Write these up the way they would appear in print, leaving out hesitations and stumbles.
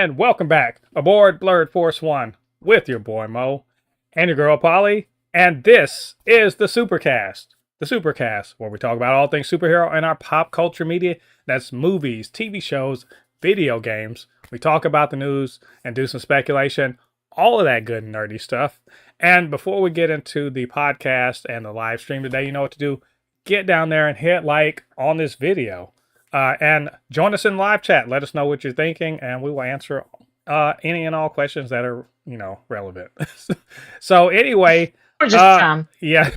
And welcome back aboard Blurred Force One with your boy Mo and your girl Polly. And this is the Supercast. The Supercast, where we talk about all things superhero and our pop culture media. That's movies, TV shows, video games. We talk about the news and do some speculation. All of that good nerdy stuff. And before we get into the podcast and the live stream today, you know what to do. Get down there and hit like on this video. And join us in live chat. Let us know what you're thinking, and we will answer any and all questions that are, relevant. So anyway, Or just yeah.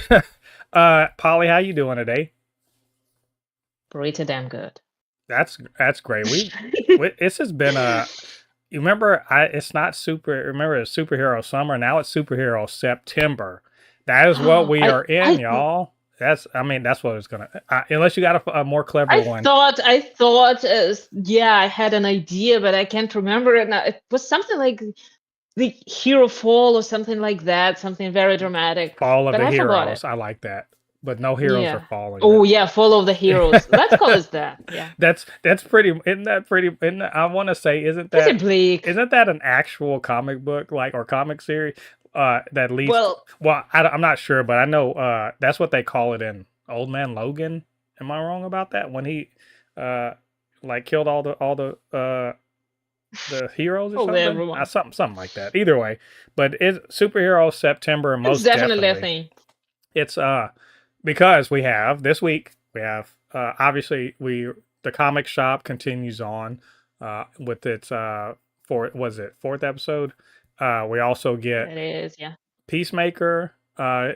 Polly, how you doing today? pretty damn good. That's great. This has been you remember it's superhero summer. Now it's superhero September. That is what we are in, y'all. That's what it's gonna. Unless you got a more clever one. I had an idea, but I can't remember it now. It was something like the hero fall or something like that. Something very dramatic. Fall of but the I heroes. forgot it. I like that. But no heroes are falling. Oh yeah, fall of the heroes. Let's call it that. Yeah. That's pretty. Isn't that pretty? I want to say, isn't that Pretty bleak? Isn't that an actual comic book or comic series? That leads. Well, I'm not sure, but I know that's what they call it in Old Man Logan. Am I wrong about that? When he killed all the heroes or something, something like that. Either way, but it's superhero September. Most definitely a thing. It's because we have this week. We have obviously the comic shop continues on with its fourth episode. We also get It is, yeah. PEACEMAKER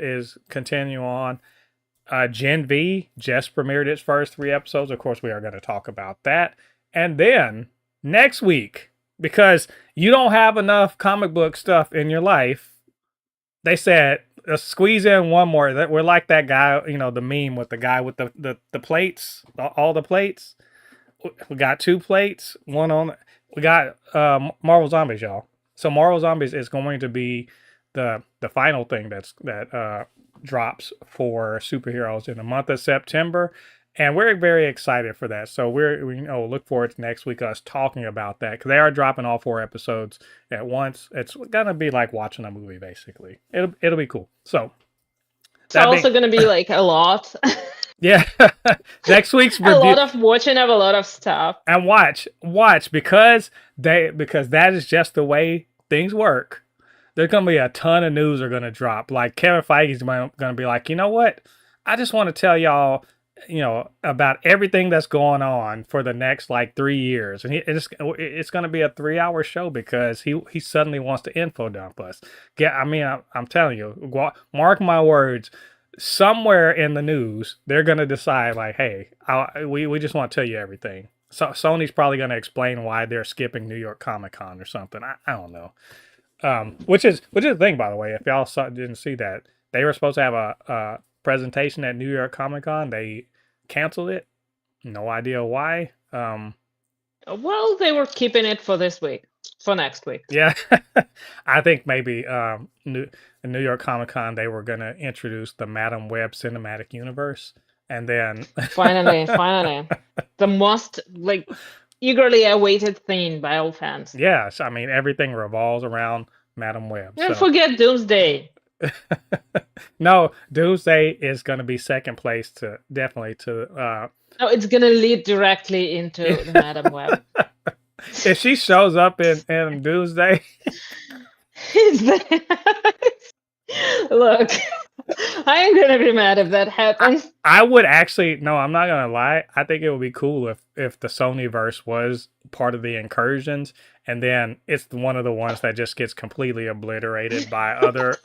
is continue on. Gen V just premiered its first 3 episodes. Of course, we are going to talk about that. And then next week, because you don't have enough comic book stuff in your life, they said, let's squeeze in one more. That we're like that guy, the meme with the guy with the plates, all the plates. We got 2 plates, one on. We got Marvel Zombies, y'all. So Marvel Zombies is going to be the final thing that drops for superheroes in the month of September, and we're very excited for that. So we look forward to next week us talking about that, because they are dropping all 4 episodes at once. It's gonna be like watching a movie, basically. It'll be cool. So it's also gonna be like a lot. Yeah. Next week's review. A lot of watching of a lot of stuff. And watch because that is just the way things work. There's gonna be a ton of news are gonna drop. Like Kevin Feige's gonna be like, you know what? I just want to tell y'all, about everything that's going on for the next 3 years, and it's gonna be a 3-hour show because he suddenly wants to info dump us. I'm telling you, mark my words. Somewhere in the news, they're gonna decide hey, we just want to tell you everything. So Sony's probably gonna explain why they're skipping New York Comic Con or something. I don't know. Which is the thing, by the way. If y'all didn't see that, they were supposed to have a presentation at New York Comic Con. They canceled it. No idea why. Well, they were keeping it for this week, for next week. Yeah, I think maybe New York Comic Con, they were gonna introduce the Madam Web cinematic universe, and then finally, the most eagerly awaited thing by all fans. Yes, everything revolves around Madam Web. Don't forget Doomsday. No, Doomsday is going to be second place to. No, it's going to lead directly into the Madam Web. If she shows up in Doomsday, look, I am going to be mad if that happens. I would actually, no, I'm not going to lie. I think it would be cool if the Sonyverse was part of the incursions, and then it's one of the ones that just gets completely obliterated by other,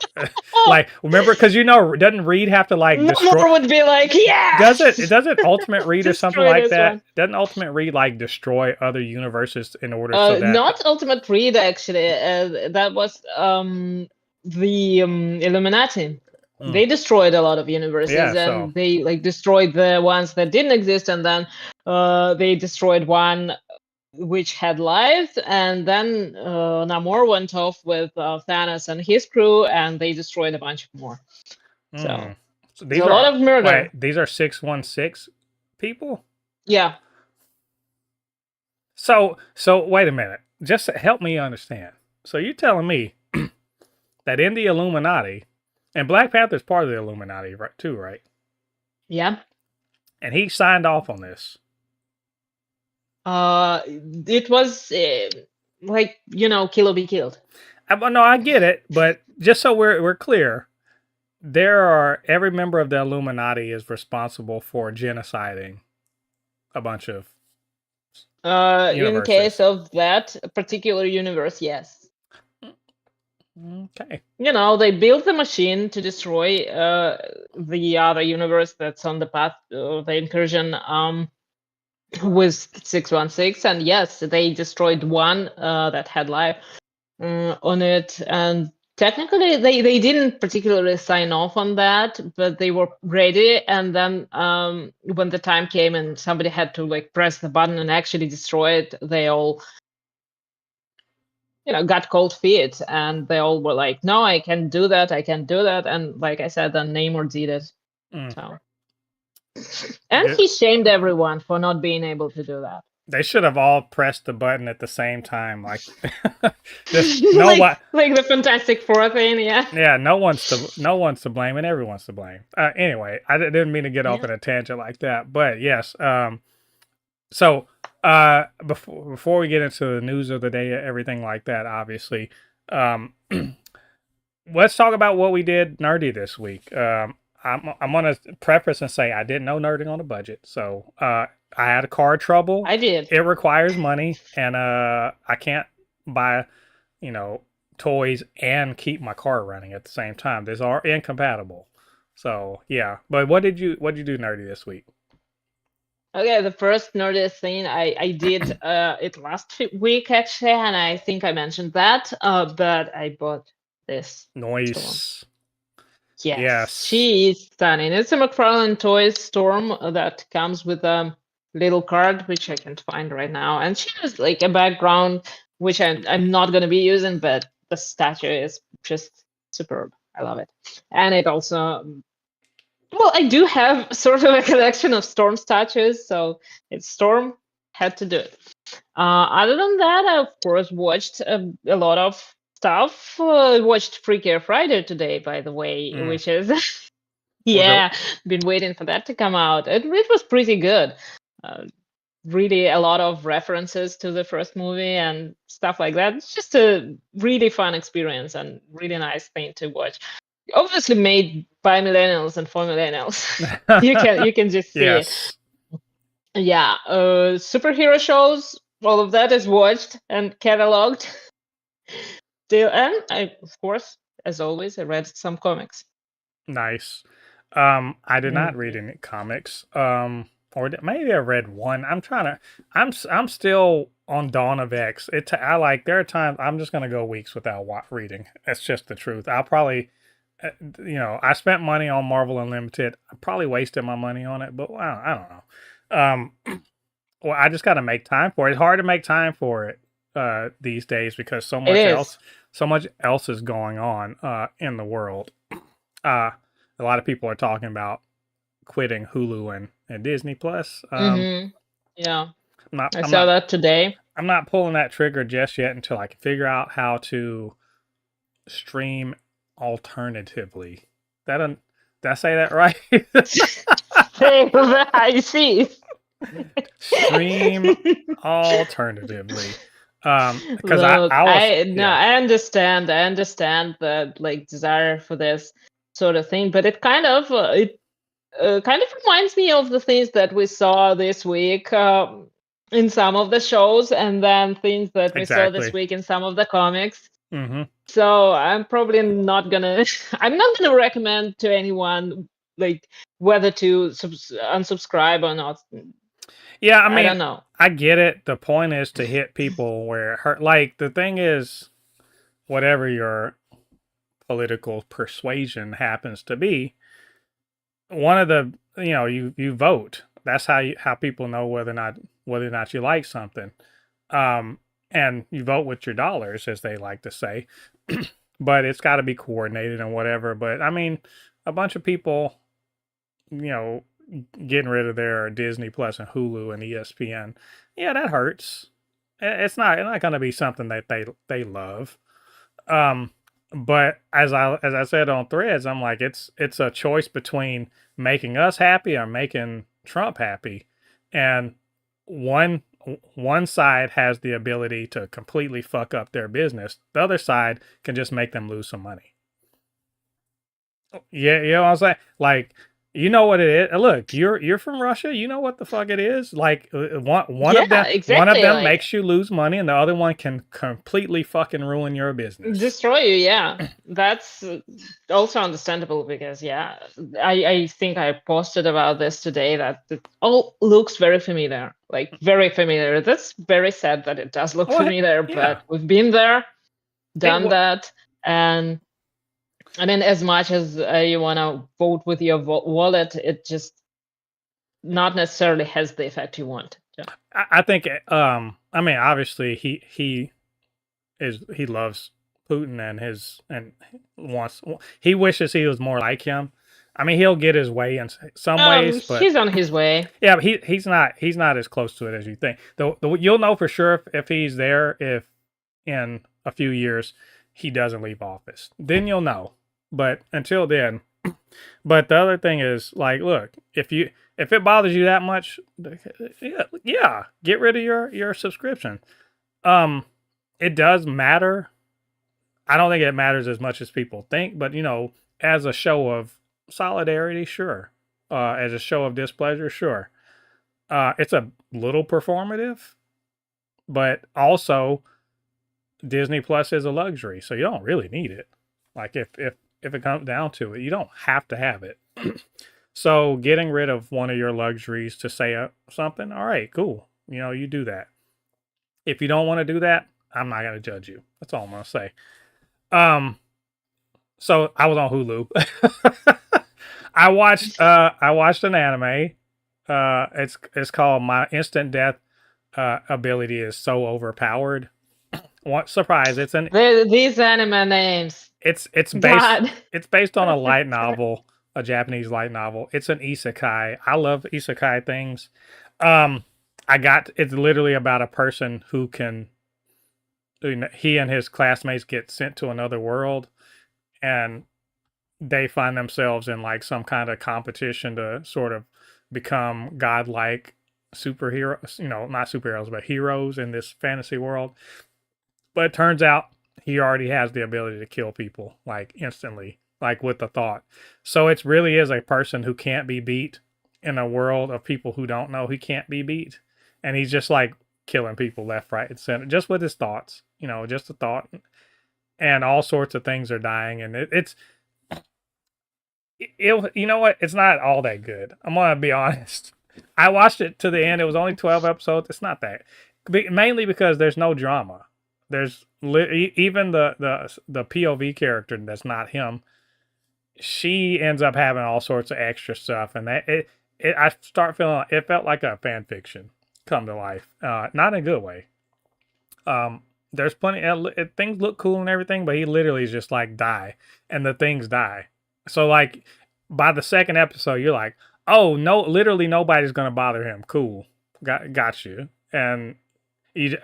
remember, because doesn't Reed have to destroy? More would be yeah. Doesn't Ultimate Reed or something like that? One. Doesn't Ultimate Reed destroy other universes in order so that? Not Ultimate Reed actually. That was the Illuminati. They destroyed a lot of universes, and they destroyed the ones that didn't exist, and then they destroyed one which had lives, and then Namor went off with Thanos and his crew, and they destroyed a bunch more. So these are a lot of murder. Wait, these are 616 people? Yeah. So wait a minute. just help me understand. So you're telling me that in the Illuminati, and Black Panther's part of the Illuminati, right, too, right? Yeah. And he signed off on this. It was like, kill or be killed. No, I get it, but just so we're clear, every member of the Illuminati is responsible for genociding a bunch of In universes. case of that particular universe, yes. Okay. They built the machine to destroy the other universe that's on the path of the incursion with 616, and yes, they destroyed one that had life on it, and technically they didn't particularly sign off on that, but they were ready, and then when the time came and somebody had to press the button and actually destroy it, they all got cold feet, and they all were like, no, I can do that, and like I said, then Namor did it. So, and he shamed everyone for not being able to do that. They should have all pressed the button at the same time, like like the Fantastic Four thing, yeah. Yeah, no one's to blame, and everyone's to blame. Anyway, I didn't mean to get off on a tangent like that, but yes. So before we get into the news of the day, everything like that, obviously, let's talk about what we did nerdy this week. I'm gonna preface and say I didn't know nerding on a budget, so I had a car trouble. I did. It requires money, and I can't buy, toys and keep my car running at the same time. These are incompatible. So yeah, but what did you do nerdy this week? Okay, the first nerdy thing I did it last week actually, and I think I mentioned that, but I bought this. Noise. Yes, she is stunning. It's a McFarlane Toys Storm that comes with a little card, which I can't find right now, and she has like a background which I'm not going to be using, but the statue is just superb. I love it, and it also. Well, I do have sort of a collection of Storm statues, so it's Storm, had to do it. Other than that, I, of course, watched a lot of stuff. Watched Free Care Friday today, by the way, which is, been waiting for that to come out. It was pretty good. Really a lot of references to the first movie and stuff like that. It's just a really fun experience and really nice thing to watch. Obviously made by millennials and for millennials. you can just see it. Yeah, superhero shows, all of that is watched and cataloged. And I, of course, as always, I read some comics. Nice. I did not read any comics. Or maybe I read one. I'm still on Dawn of X. There are times I'm just gonna go weeks without reading. That's just the truth. I'll probably, I spent money on Marvel Unlimited. I probably wasted my money on it, but I don't know. Well, I just got to make time for it. It's hard to make time for it these days because so much else is going on in the world. A lot of people are talking about quitting Hulu and Disney Plus. Yeah, I saw that today. I'm not pulling that trigger just yet until I can figure out how to stream alternatively. Did I say that right? I see. Stream alternatively. Because I understand the desire for this sort of thing, but it kind of reminds me of the things that we saw this week in some of the shows, and then things that we saw this week in some of the comics. Mm-hmm. So I'm probably not gonna. I'm not gonna recommend to anyone whether to unsubscribe or not. Yeah, I don't know. I get it. The point is to hit people where it hurt. Like, the thing is, whatever your political persuasion happens to be, one of the, you vote. That's how people know whether or not you like something. And you vote with your dollars, as they like to say. But it's got to be coordinated and whatever. But I mean, a bunch of people, getting rid of their Disney Plus and Hulu and ESPN, yeah, that hurts. It's not going to be something that they love. Um, but as I said on Threads, I'm like, it's a choice between making us happy or making Trump happy, and one one side has the ability to completely fuck up their business. The other side can just make them lose some money. Yeah, you know what I'm saying? Like, you know what it is. Look, you're from Russia. You know what the fuck it is. Like, one of Yeah, them one of exactly. them Like makes you lose money, and the other one can completely fucking ruin your business. destroy you. Yeah, that's also understandable because yeah, I think I posted about this today that it all looks very familiar, like very familiar. That's very sad that it does look Well, familiar, yeah, but we've been there, it done that, and then as much as you want to vote with your wallet, it just not necessarily has the effect you want. Yeah. I think. I mean, obviously, he loves Putin and wants he wishes he was more like him. I mean, he'll get his way in some ways, but He's on his way. yeah, but he's not as close to it as you think. Though you'll know for sure if he's there if in a few years he doesn't leave office. Then you'll know. But until then, but the other thing is like, look, if it bothers you that much, yeah, get rid of your subscription. Um, it does matter. I don't think it matters as much as people think, but as a show of solidarity, sure. As a show of displeasure, sure. It's a little performative, but also Disney Plus is a luxury, so you don't really need it. Like if it comes down to it, you don't have to have it. So getting rid of one of your luxuries to say something, all right, cool. You do that. If you don't want to do that, I'm not gonna judge you. That's all I'm gonna say. Um, so I was on Hulu. I watched an anime. It's called My Instant Death Ability is So Overpowered. What surprise? These anime names. It's based God. it's based on a light novel, a Japanese light novel. It's an isekai. I love isekai things. Um, it's literally about a person who can he and his classmates get sent to another world, and they find themselves in like some kind of competition to sort of become godlike superheroes, not superheroes, but heroes in this fantasy world. But it turns out he already has the ability to kill people like instantly, like with the thought. So it really is a person who can't be beat in a world of people who don't know he can't be beat. And he's just like killing people left, right, and center just with his thoughts, just a thought. And all sorts of things are dying. And you know what? It's not all that good. I'm going to be honest. I watched it to the end. It was only 12 episodes. It's not that. Mainly because there's no drama. There's even the POV character that's not him. She ends up having all sorts of extra stuff, and I start feeling it felt like a fan fiction come to life. Not in a good way. There's plenty. Things look cool and everything, but he literally is just like die, and the things die. So like by the second episode, you're like, oh no, literally nobody's gonna bother him. Cool, got you. And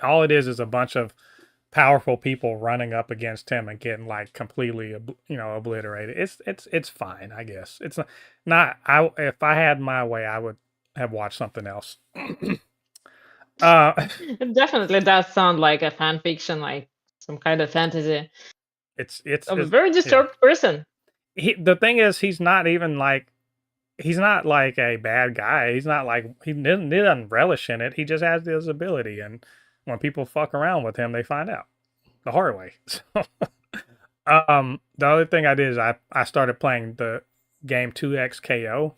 all it is a bunch of powerful people running up against him and getting like completely obliterated. It's fine, I guess. It's not I if I had my way, I would have watched something else. It definitely does sound like a fan fiction, like some kind of fantasy it's of a very disturbed person. The thing is, he's not like a bad guy. He's not like he doesn't relish in it. He just has this ability, and when people fuck around with him, they find out the hard way. The other thing I did is I started playing the game 2XKO,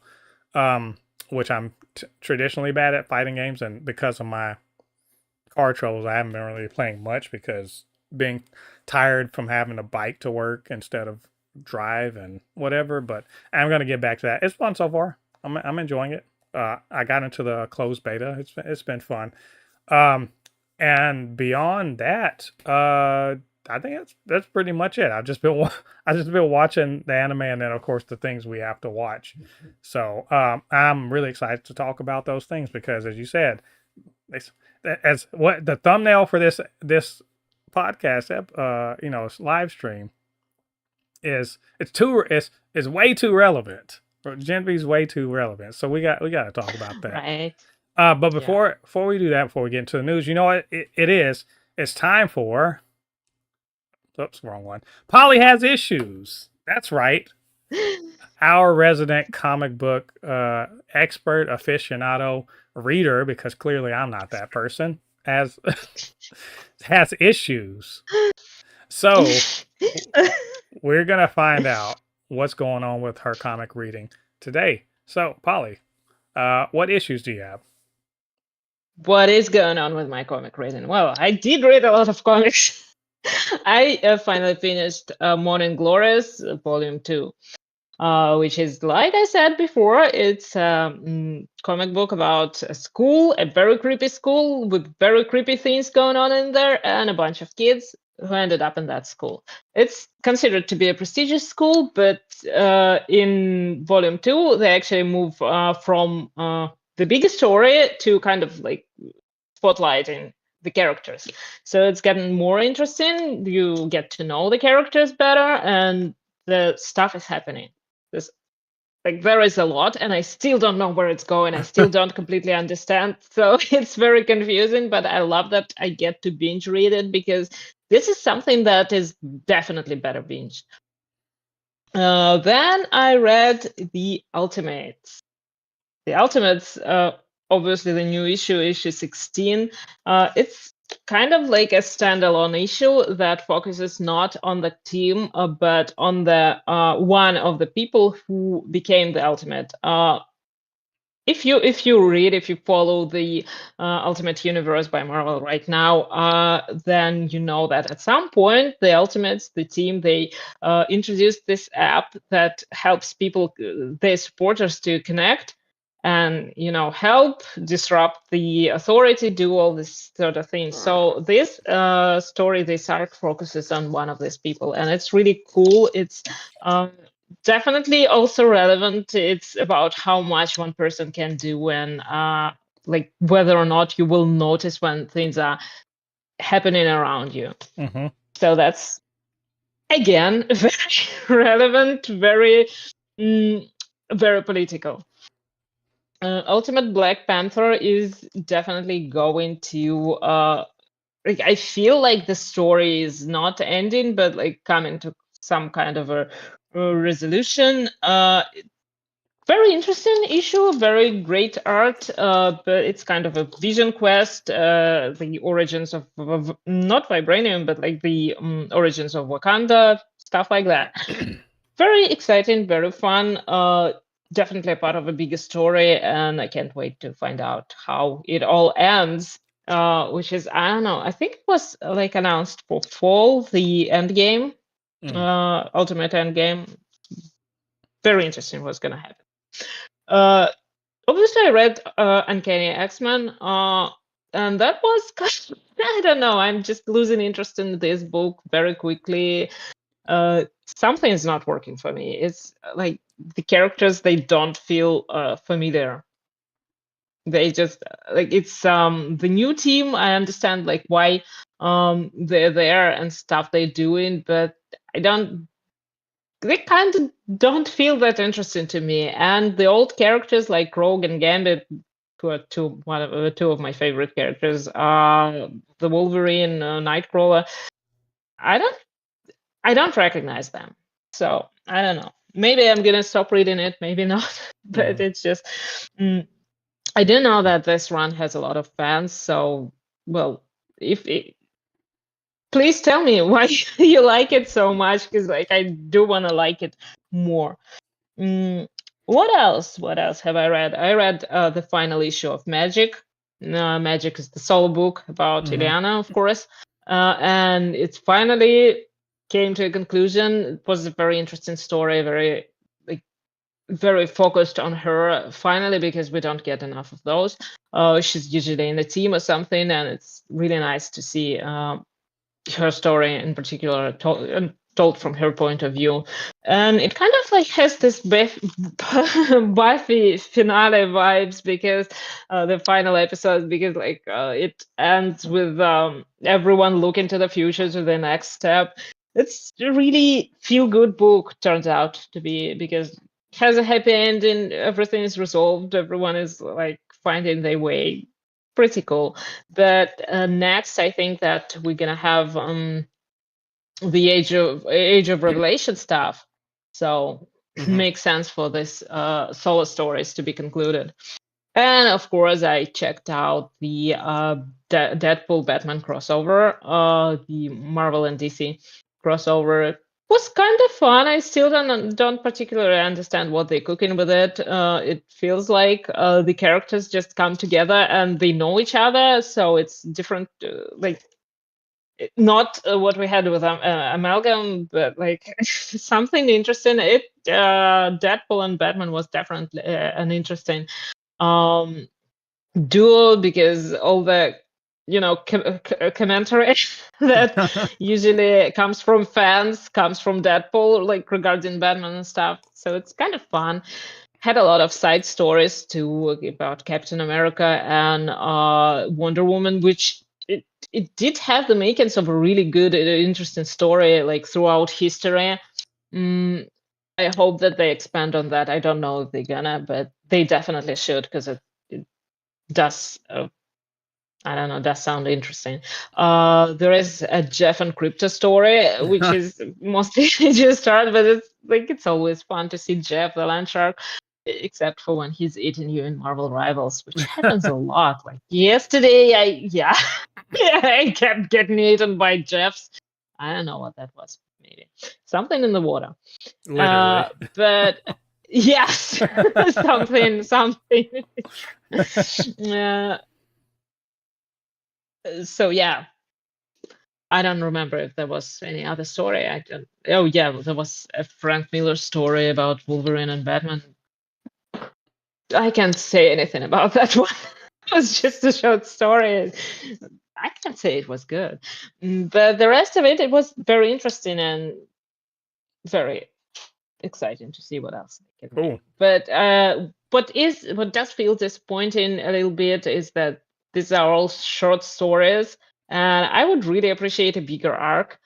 which I'm traditionally bad at fighting games, and because of my car troubles, I haven't been really playing much because being tired from having to bike to work instead of drive and whatever. But I'm gonna get back to that. It's fun so far. I'm enjoying it. I got into the closed beta. It's been fun. And beyond that, I think that's pretty much it. I've just been watching the anime, and then of course the things we have to watch. So I'm really excited to talk about those things because, as you said, as what the thumbnail for this podcast, live stream is it's way too relevant. Gen V's way too relevant. So we got to talk about that. Right. But before we do that, before we get into the news, you know what it is? It's time for. Oops, wrong one. Polly has issues. That's right. Our resident comic book expert, aficionado, reader, because clearly I'm not that person, has issues. So we're gonna find out what's going on with her comic reading today. So, Polly, what issues do you have? What is going on with my comic reading? Well, I did read a lot of comics. I finally finished Morning Glories, Volume 2. Which is, like I said before, it's a comic book about a school, a very creepy school with very creepy things going on in there, and a bunch of kids who ended up in that school. It's considered to be a prestigious school, but in Volume 2, they actually move from the bigger story to kind of like spotlighting the characters. So it's getting more interesting. You get to know the characters better, and the stuff is happening. There is a lot, and I still don't know where it's going. I still don't completely understand. So it's very confusing, but I love that I get to binge read it, because this is something that is definitely better binge. Then I read The Ultimates. The Ultimates, obviously the new issue 16. It's kind of like a standalone issue that focuses not on the team, but on the one of the people who became the Ultimate. If you follow the Ultimate Universe by Marvel right now, then you know that at some point the Ultimates, the team, they introduced this app that helps people, their supporters, to connect and help disrupt the authority, do all this sort of thing. So this story, this arc, focuses on one of these people, and it's really cool. It's definitely also relevant. It's about how much one person can do, and like whether or not you will notice when things are happening around you. Mm-hmm. So that's, again, very relevant, very very political. Ultimate Black Panther is definitely going to I feel like the story is not ending, but like coming to some kind of a resolution. Very interesting issue, very great art, but it's kind of a vision quest. The origins of not vibranium, but like the origins of Wakanda, stuff like that. Very exciting, very fun. Definitely a part of a bigger story, and I can't wait to find out how it all ends. Which is, I don't know, I think it was like announced for fall, the end game, Ultimate End Game. Very interesting what's gonna happen. Obviously I read Uncanny X-Men, and that was kind of, I don't know, I'm just losing interest in this book very quickly. Something is not working for me. It's like the characters, they don't feel familiar. They just like, it's the new team. I understand like why they're there and stuff they're doing, but they kind of don't feel that interesting to me. And the old characters like Rogue and Gambit, who are two of my favorite characters, the Wolverine, Nightcrawler, I don't recognize them. So I don't know. Maybe I'm gonna stop reading it, maybe not. But it's just, I do know that this run has a lot of fans. So, well, please tell me why you like it so much, because like I do want to like it more. What else? What else have I read? I read the final issue of Magic. Magic is the solo book about Ileana, of course, and it finally came to a conclusion. It was a very interesting story, very focused on her finally, because we don't get enough of those. She's usually in a team or something, and it's really nice to see her story in particular, told from her point of view, and it kind of like has this Buffy finale vibes, because the final episode, because like it ends with everyone looking to the future, to the next step. It's a really feel good book, turns out to be, because it has a happy ending, everything is resolved, everyone is like finding their way. Pretty cool. But next, I think that we're gonna have the Age of Revelation stuff. So makes sense for this solo stories to be concluded. And of course, I checked out the Deadpool Batman crossover, the Marvel and DC crossover. It was kind of fun. I still don't particularly understand what they're cooking with it. It feels like the characters just come together and they know each other, so it's different. Like not what we had with Amalgam, but like something interesting. Deadpool and Batman was definitely an interesting duo, because all the commentary that usually comes from fans comes from Deadpool, like regarding Batman and stuff. So it's kind of fun. Had a lot of side stories too about Captain America and Wonder Woman, which it did have the makings of a really good, interesting story, like throughout history. I hope that they expand on that. I don't know if they're gonna, but they definitely should, because it does. I don't know. Does sound interesting. There is a Jeff and Crypto story, which is mostly just start, but it's always fun to see Jeff the Land Shark, except for when he's eating you in Marvel Rivals, which happens a lot. Like yesterday, I kept getting eaten by Jeffs. I don't know what that was. Maybe something in the water. Literally. But yes, something. So yeah, I don't remember if there was any other story. Oh yeah, there was a Frank Miller story about Wolverine and Batman. I can't say anything about that one. It was just a short story. I can't say it was good, but the rest of it was very interesting and very exciting to see what else they can make. But what does feel disappointing a little bit is that these are all short stories, and I would really appreciate a bigger arc,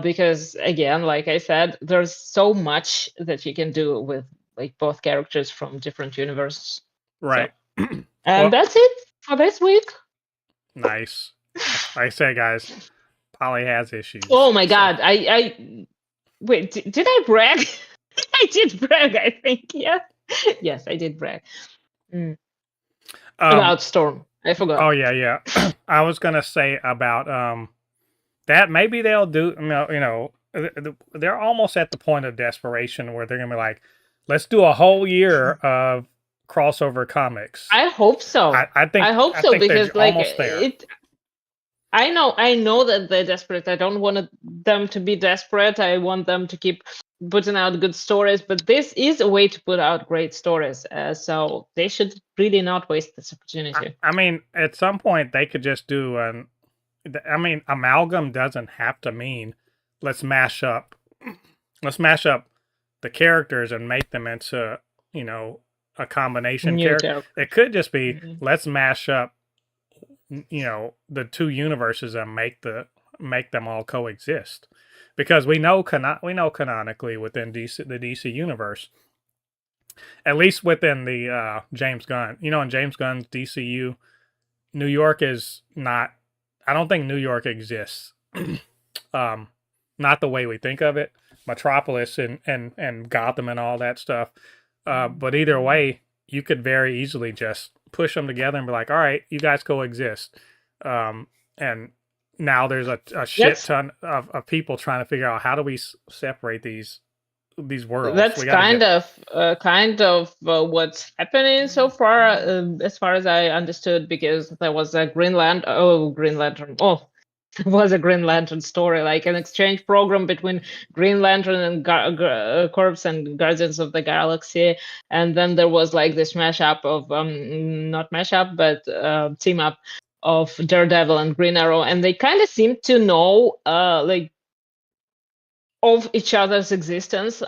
because again, like I said, there's so much that you can do with like both characters from different universes. Right. So, and that's it for this week. Nice. Like I say, guys, Polly has issues. Oh my god! I wait. Did I brag? I did brag, I think. Yeah. Yes, I did brag. About Storm. I forgot. Oh yeah. I was gonna say about that maybe they'll do. They're almost at the point of desperation where they're gonna be like, let's do a whole year of crossover comics. I hope so. I hope so, because like I know that they're desperate. I don't want them to be desperate. I want them to keep putting out good stories, but this is a way to put out great stories. So they should really not waste this opportunity. I mean, at some point they could just do amalgam doesn't have to mean let's mash up the characters and make them into, a combination character. It could just be let's mash up, the two universes and make them all coexist. Because we know canonically within the DC universe, at least within the James Gunn, in James Gunn's DCU, New York is not. I don't think New York exists. Not the way we think of it, Metropolis and Gotham and all that stuff. But either way, you could very easily just push them together and be like, all right, you guys coexist. And now there's a shit ton of people trying to figure out how do we separate these worlds. That's kind of what's happening so far, as far as I understood, because there was a Green Lantern. Oh, there was a Green Lantern story, like an exchange program between Green Lantern and Corps and Guardians of the Galaxy, and then there was like this mashup of not mashup, but team up of Daredevil and Green Arrow, and they kind of seem to know, like of each other's existence.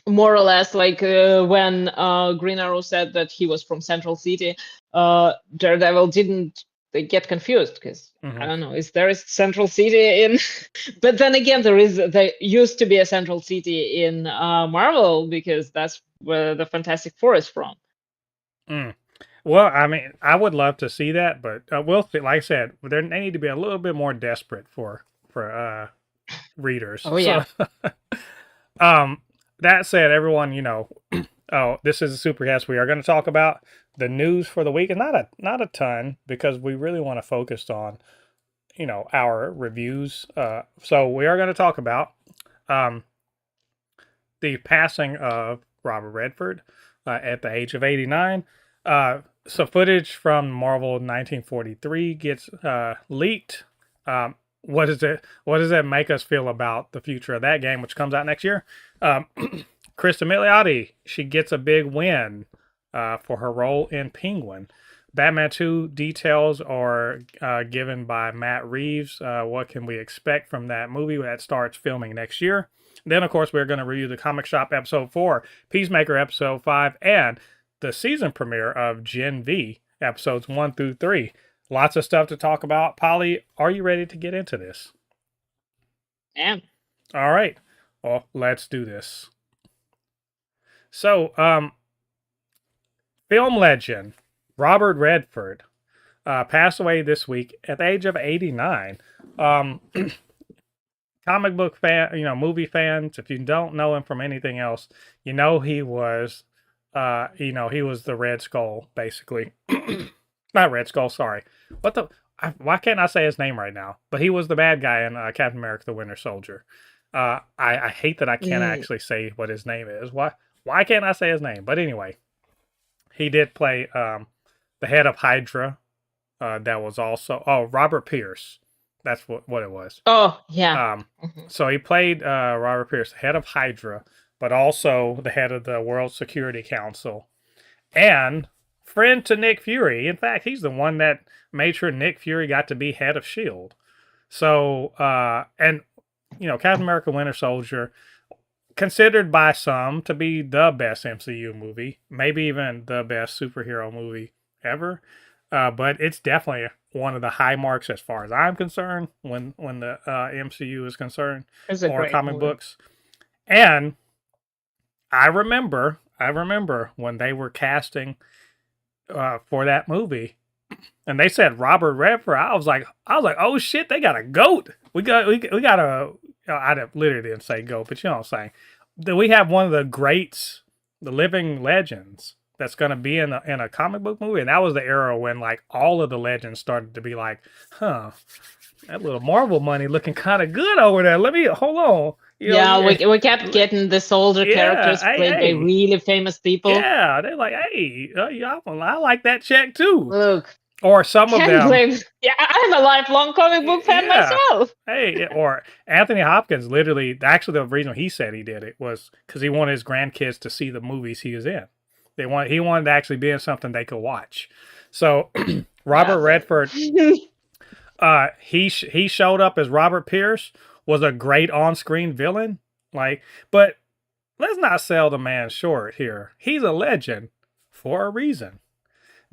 More or less, like when Green Arrow said that he was from Central City, Daredevil didn't get confused because I don't know, is there a Central City in? But then again, there used to be a Central City in Marvel because that's where the Fantastic Four is from. Well, I mean, I would love to see that, but we'll see. Like I said, they need to be a little bit more desperate for readers. Oh yeah. So, that said, everyone, oh, this is a supercast. We are going to talk about the news for the week, and not a ton because we really want to focus on our reviews. So we are going to talk about the passing of Robert Redford at the age of 89. So footage from Marvel 1943 gets leaked. What does it make us feel about the future of that game, which comes out next year? Krista Milioti, she gets a big win for her role in Penguin. Batman 2 details are given by Matt Reeves. What can we expect from that movie that starts filming next year? Then, of course, we're going to review the Comic Shop Episode 4, Peacemaker Episode 5, and the season premiere of Gen V Episodes 1 through 3. Lots of stuff to talk about. Polly, are you ready to get into this? I am. All right. Well, let's do this. So, film legend Robert Redford passed away this week at the age of 89. Comic book fan, movie fans, if you don't know him from anything else, he was, he was the Red Skull, basically. Not Red Skull, sorry. Why can't I say his name right now? But he was the bad guy in Captain America: The Winter Soldier. I hate that I can't actually say what his name is. Why can't I say his name? But anyway, he did play the head of Hydra. That was also Robert Pierce. That's what it was. Oh yeah. So he played Robert Pierce, head of Hydra, but also the head of the World Security Council, and friend to Nick Fury. In fact, he's the one that made sure Nick Fury got to be head of S.H.I.E.L.D. So, and Captain America: Winter Soldier, considered by some to be the best MCU movie, maybe even the best superhero movie ever. But it's definitely one of the high marks as far as I'm concerned when the MCU is concerned, or comic books. And I remember when they were casting for that movie, and they said Robert Redford. I was like, oh shit, they got a goat. We got a. I literally didn't say goat, but you know what I'm saying. We have one of the greats, the living legends, that's going to be in a comic book movie. And that was the era when like all of the legends started to be like, that little Marvel money looking kind of good over there. Let me hold on. We kept getting the soldier characters played by really famous people. Yeah, they're like, hey, I like that check too. Look. Or some of them. Yeah, I'm a lifelong comic book fan myself. Hey, or Anthony Hopkins, literally, actually the reason he said he did it was because he wanted his grandkids to see the movies he was in. He wanted to actually be in something they could watch. So Robert Redford, he showed up as Robert Pierce, was a great on-screen villain. But let's not sell the man short here. He's a legend for a reason.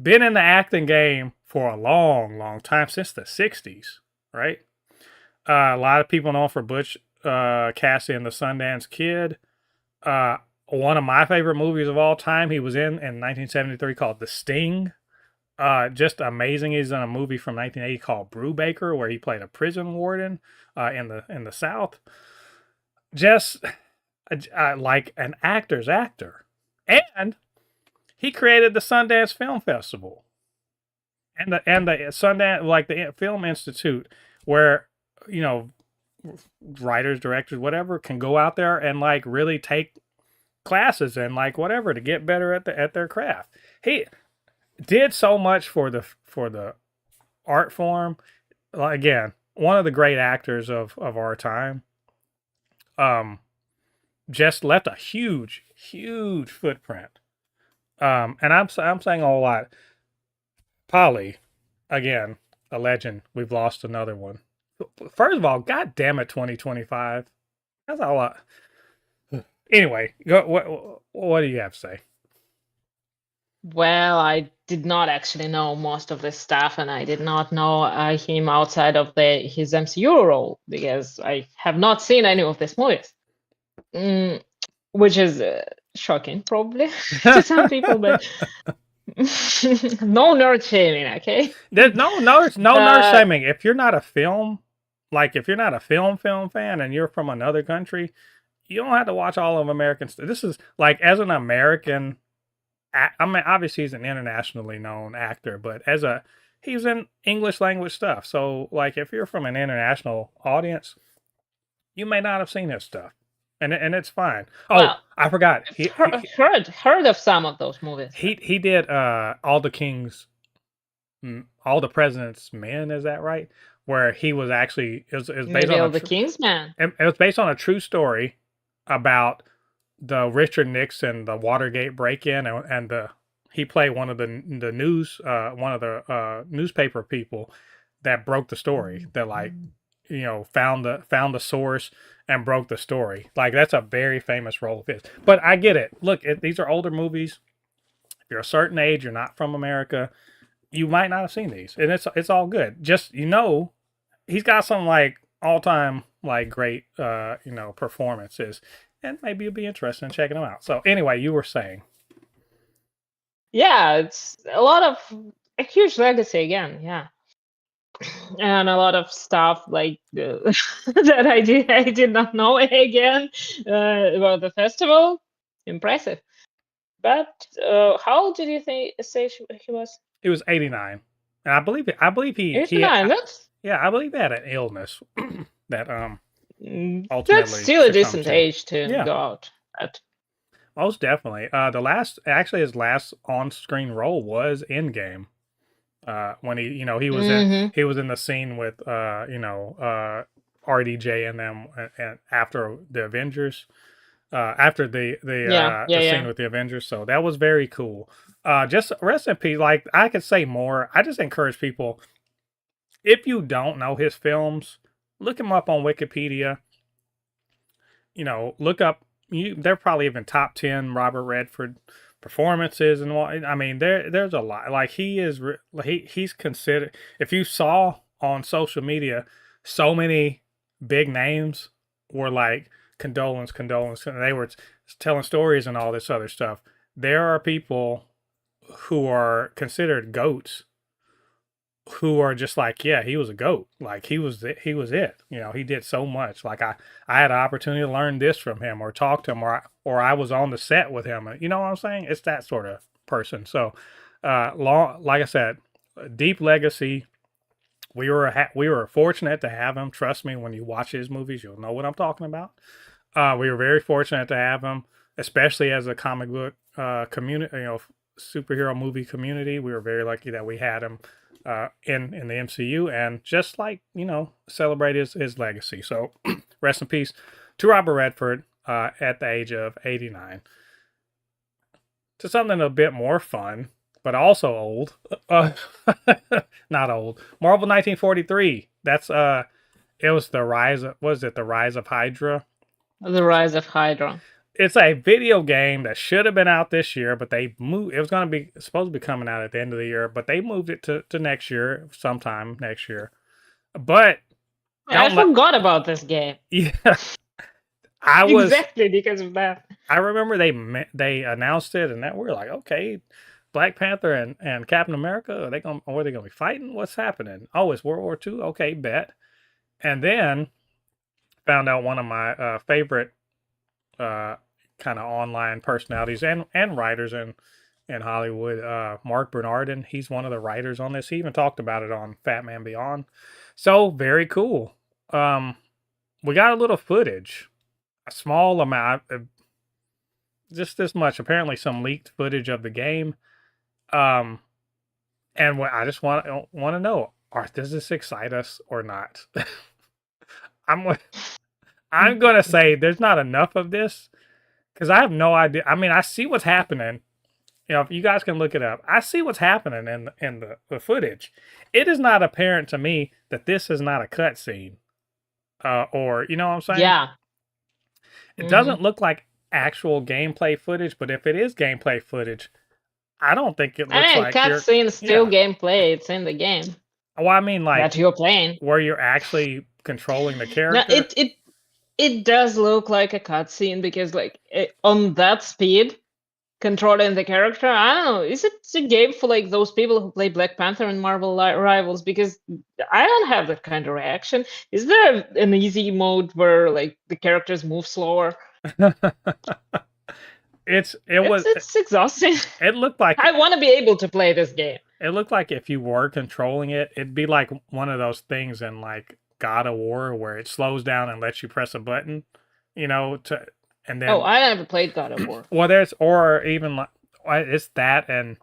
Been in the acting game for a long, long time, since the 60s, right? A lot of people know him for Butch Cassidy and the Sundance Kid. One of my favorite movies of all time he was in 1973 called The Sting. Just amazing. He's in a movie from 1980 called Brubaker, where he played a prison warden in the South. Just like an actor's actor. And he created the Sundance Film Festival and the Sundance, like the Film Institute, where writers, directors, whatever, can go out there and like really take classes and like whatever to get better at their craft. He did so much for the art form. Again, one of the great actors of our time. Just left a huge footprint. And I'm saying a whole lot. Polly, again, a legend. We've lost another one. First of all, God damn it, 2025. That's a lot. Anyway, what do you have to say? Well, I did not actually know most of this stuff, and I did not know him outside of his MCU role because I have not seen any of these movies, which is shocking probably to some people, but no nerd shaming, okay? There's no nerd Uh, shaming. If you're not a film, like if you're not a film fan and you're from another country, you don't have to watch all of American stuff. This is like as an American. I mean, obviously he's an internationally known actor, but he's in English language stuff. So like if you're from an international audience, you may not have seen his stuff, and it's fine. Oh, well, I forgot. heard of some of those movies. He did All the King's All the President's Men, is that right? Where he was actually it was based Maybe on All the King's Man. it was based on a true story about the Richard Nixon, the Watergate break-in, and the he played one of the news one of the newspaper people that broke the story, that like found the source and broke the story. Like that's a very famous role of his. But I get it. Look, these are older movies. If you're a certain age, you're not from America, you might not have seen these, and it's all good. Just he's got some like all time like great performances, and maybe you'll be interested in checking them out. So anyway, you were saying, Yeah, it's a huge legacy again. Yeah, and a lot of stuff like that I did not know again about the festival. Impressive. But how old did you say he was? he was 89, and I believe he 89. That's yeah, I believe he had an illness that that's ultimately still a succumbed decent to. age to Yeah, go out at. most definitely. His last on-screen role was Endgame. When Mm-hmm. he was in the scene with RDJ and them, and after the Avengers, after Yeah, the yeah, scene yeah. with the Avengers. So that was very cool. Just rest in peace. Like I could say more. I just encourage people, if you don't know his films, look him up on Wikipedia. Look up. They're probably even top 10 Robert Redford performances and what. I mean, there's a lot. Like he's considered. If you saw on social media, so many big names were like condolence, and they were telling stories and all this other stuff. There are people who are considered goats who are just like, yeah, he was a goat. Like he was it. He did so much. Like I had an opportunity to learn this from him or talk to him, or I was on the set with him. You know what I'm saying? It's that sort of person. So, like I said, a deep legacy. We were fortunate to have him. Trust me, when you watch his movies, you'll know what I'm talking about. We were very fortunate to have him, especially as a comic book community, superhero movie community. We were very lucky that we had him in the MCU, and just like celebrate his legacy. So rest in peace to Robert Redford at the age of 89. To something a bit more fun, but also old. Not old. Marvel 1943. That's it was the rise of, was it the Rise of Hydra? The Rise of Hydra. It's a video game that should have been out this year, but they moved. It was going to be supposed to be coming out at the end of the year, but they moved it to next year, sometime next year. But I forgot about this game. Yeah, I was exactly because of that. I remember they announced it, and that we're like, okay, Black Panther and Captain America, are they gonna be fighting? What's happening? Oh, it's World War II. Okay, bet. And then found out one of my favorite kind of online personalities and writers in Hollywood, Mark Bernardin. He's one of the writers on this. He even talked about it on Fat Man Beyond. So very cool. We got a little footage, a small amount, just this much. Apparently, some leaked footage of the game. And I just want to know: does this excite us or not? I'm gonna say there's not enough of this, because I have no idea. I mean, I see what's happening. If you guys can look it up, I see what's happening in the footage. It is not apparent to me that this is not a cutscene, or you know what I'm saying? Yeah, It doesn't look like actual gameplay footage, but if it is gameplay footage, I don't think it looks like cutscene still gameplay. It's in the game. Well, I mean, like that you're playing, where you're actually controlling the character. No, it does look like a cutscene because, like, on that speed, controlling the character. I don't know. Is it a game for like those people who play Black Panther and Marvel Rivals? Because I don't have that kind of reaction. Is there an easy mode where like the characters move slower? It's exhausting. It looked like I want to be able to play this game. It looked like if you were controlling it, it'd be like one of those things in like God of War where it slows down and lets you press a button, and then. Oh, I never played God of War. Well, or even like it's that and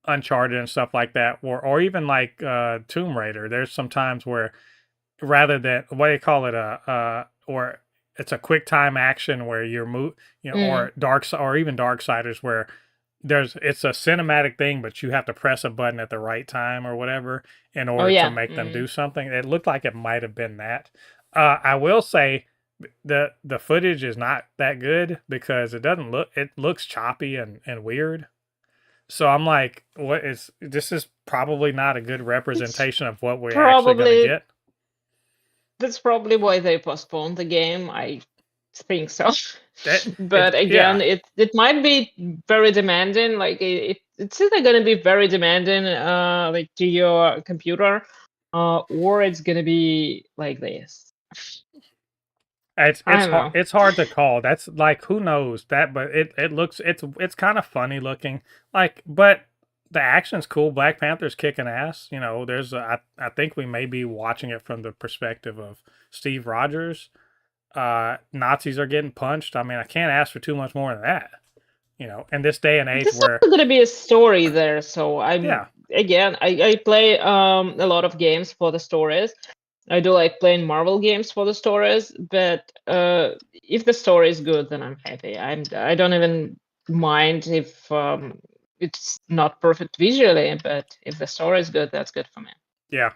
Uncharted and stuff like that, or even like Tomb Raider. There's some times where rather than what do you call it, or it's a quick time action where you're or even Darksiders where it's a cinematic thing, but you have to press a button at the right time or whatever in order to make them do something. It looked like it might have been that. I will say the footage is not that good because it looks choppy and weird. So I'm like, this is probably not a good representation of what we're actually going to get. That's probably why they postponed the game. I think so. But again, it might be very demanding. Like it's either going to be very demanding, like to your computer, or it's going to be like this. It's hard to call. That's like, who knows that, but it's kind of funny looking. Like, but the action's cool. Black Panther's kicking ass. I think we may be watching it from the perspective of Steve Rogers. Nazis are getting punched. I mean, I can't ask for too much more than that. In this day and age, there's going to be a story there. So I play a lot of games for the stories. I do like playing Marvel games for the stories, but if the story is good, then I'm happy. I don't even mind if it's not perfect visually, but if the story is good, that's good for me. Yeah,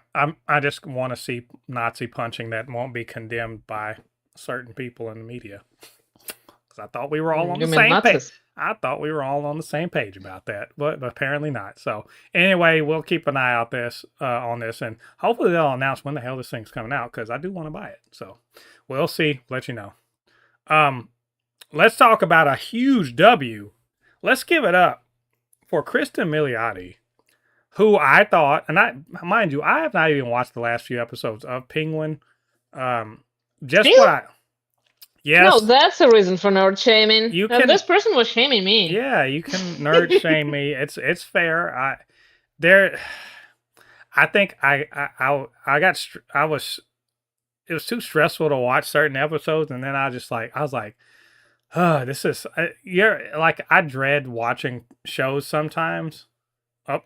I just want to see Nazi punching that won't be condemned by certain people in the media. Because I thought we were all on the same page. I thought we were all on the same page about that, but apparently not. So anyway, we'll keep an eye out on this, and hopefully they'll announce when the hell this thing's coming out because I do want to buy it. So we'll see. Let you know. Let's talk about a huge W. Let's give it up for Kristen Milioti, who I thought, and mind you, I have not even watched the last few episodes of Penguin. Yes. No, that's a reason for nerd shaming. This person was shaming me. Yeah, you can nerd shame me. It's fair. I think it was too stressful to watch certain episodes, and then I was like, oh, this is I dread watching shows sometimes. Oh,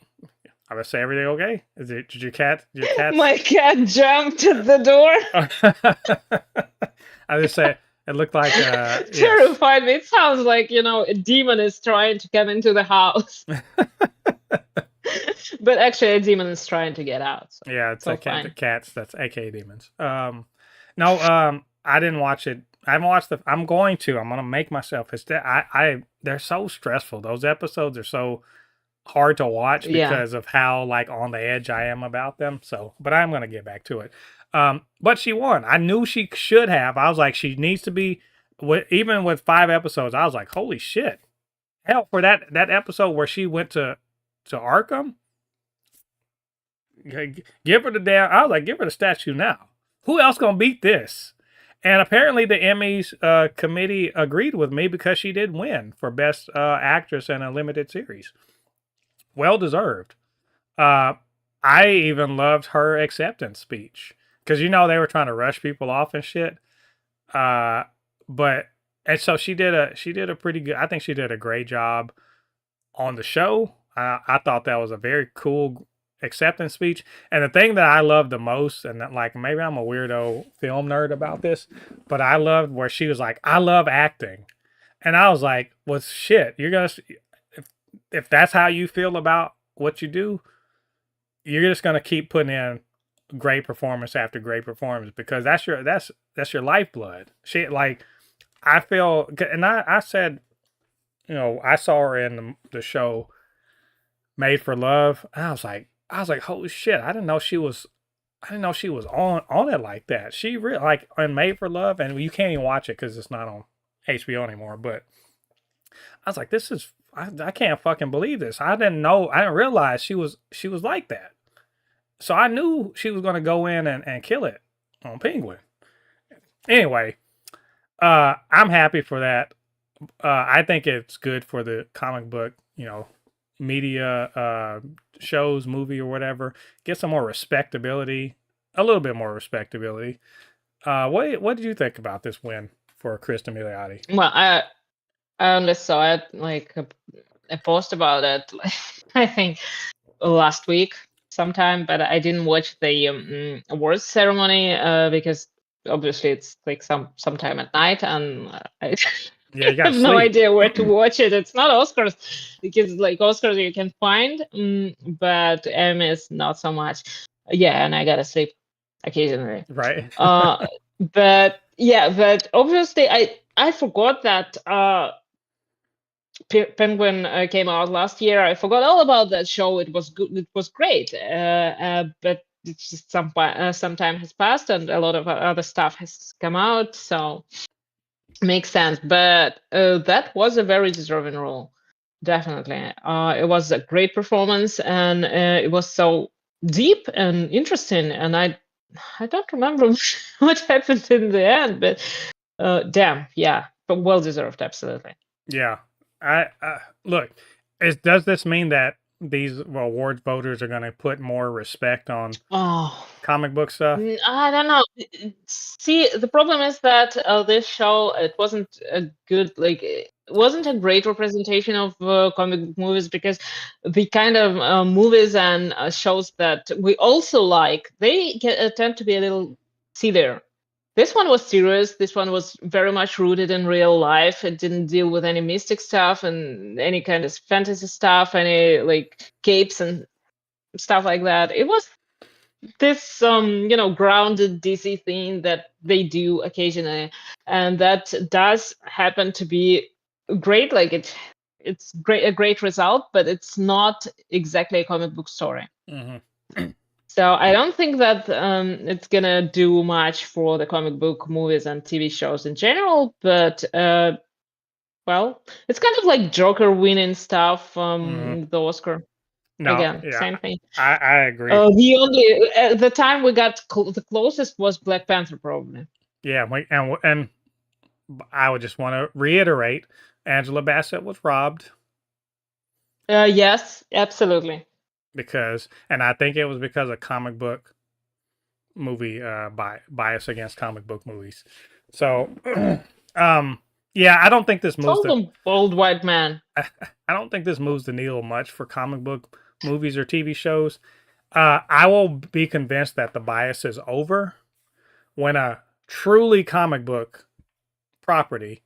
I would say everything okay? Did your cat? My cat jumped at the door. I just say. It looked like terrified me. It sounds like a demon is trying to come into the house, but actually a demon is trying to get out. So yeah, it's cats. That's aka demons. No, I didn't watch it. I haven't watched I'm going to make myself. They're so stressful. Those episodes are so hard to watch because of how on the edge I am about them. So, but I'm gonna get back to it. But she won. I knew she should have. I was like, she needs to be, even with 5 episodes, I was like, holy shit. Hell, for that episode where she went to Arkham, give her the statue now. Who else gonna beat this? And apparently the Emmys committee agreed with me because she did win for Best Actress in a Limited Series. Well deserved. I even loved her acceptance speech. Because they were trying to rush people off and shit, and so she did a pretty good. I think she did a great job on the show. I thought that was a very cool acceptance speech. And the thing that I loved the most, and maybe I'm a weirdo film nerd about this, but I loved where she was like, "I love acting," and I was like, "Well, shit, you're gonna if that's how you feel about what you do, you're just gonna keep putting in great performance after great performance, because that's your lifeblood. She, like, I feel, and I said, I saw her in the show Made for Love, and I was like, holy shit! I didn't know she was on it like that. She really, like, on Made for Love, and you can't even watch it because it's not on HBO anymore. But I was like, this is, I can't fucking believe this. I didn't realize she was like that. So I knew she was gonna go in and kill it on Penguin. Anyway, I'm happy for that. I think it's good for the comic book, media, shows, movie, or whatever. Get some more respectability, a little bit more respectability. What did you think about this win for Kristen Milioti? Well, I only saw it like a post about it. I think last week sometime, but I didn't watch the awards ceremony because obviously it's like sometime at night, and I Yeah, you gotta have no sleep. idea where to watch it. It's not Oscars, because like Oscars you can find, but Emmys not so much. Yeah, and I gotta sleep occasionally. Right. But yeah, but obviously I forgot that Penguin came out last year. I forgot all about that show. It was good. It was great. But it's just some time has passed, and a lot of other stuff has come out. So makes sense. But that was a very deserving role. Definitely. It was a great performance, and it was so deep and interesting. And I don't remember what happened in the end, but damn, yeah, but well deserved, absolutely. Yeah. I look. Does this mean that these awards voters are going to put more respect on Oh, comic book stuff? I don't know. See, the problem is that this show, it wasn't a good, like, it wasn't a great representation of comic book movies, because the kind of movies and shows that we also like, they tend to be a little sillier. This one was serious. This one was very much rooted in real life. It didn't deal with any mystic stuff and any kind of fantasy stuff, any like capes and stuff like that. It was this grounded DC thing that they do occasionally, and that does happen to be great. Like it's a great result, but it's not exactly a comic book story. Mm-hmm. So I don't think that it's gonna do much for the comic book movies and TV shows in general. But well, it's kind of like Joker winning stuff, Mm-hmm. the Oscar. No, Again, yeah, same thing. I agree. The only the time we got the closest was Black Panther, probably. Yeah, and I would just want to reiterate, Angela Bassett was robbed Yes, absolutely. and I think it was because of comic book movie bias against comic book movies. So, yeah, I don't think this moves Told them, old white man. I don't think this moves the needle much for comic book movies or TV shows. I will be convinced that the bias is over when a truly comic book property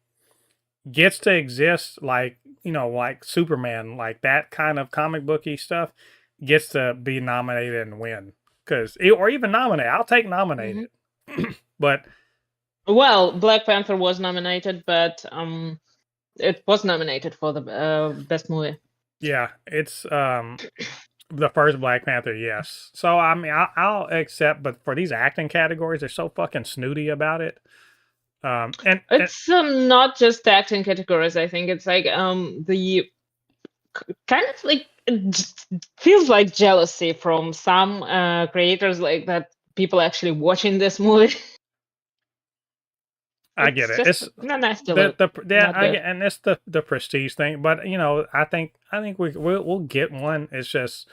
gets to exist, like, like Superman, like that kind of comic booky stuff, gets to be nominated and win. Or even nominated. I'll take nominated. Mm-hmm. But well, Black Panther was nominated, but it was nominated for the best movie. Yeah, it's the first Black Panther, yes. So I mean, I'll accept, but for these acting categories, they're so fucking snooty about it. And it's not just acting categories. I think it's like the kind of like it feels like jealousy from some creators, like that people actually watching this movie. I get it. It's not nice to look. And it's the prestige thing. But I think we'll get one. It's just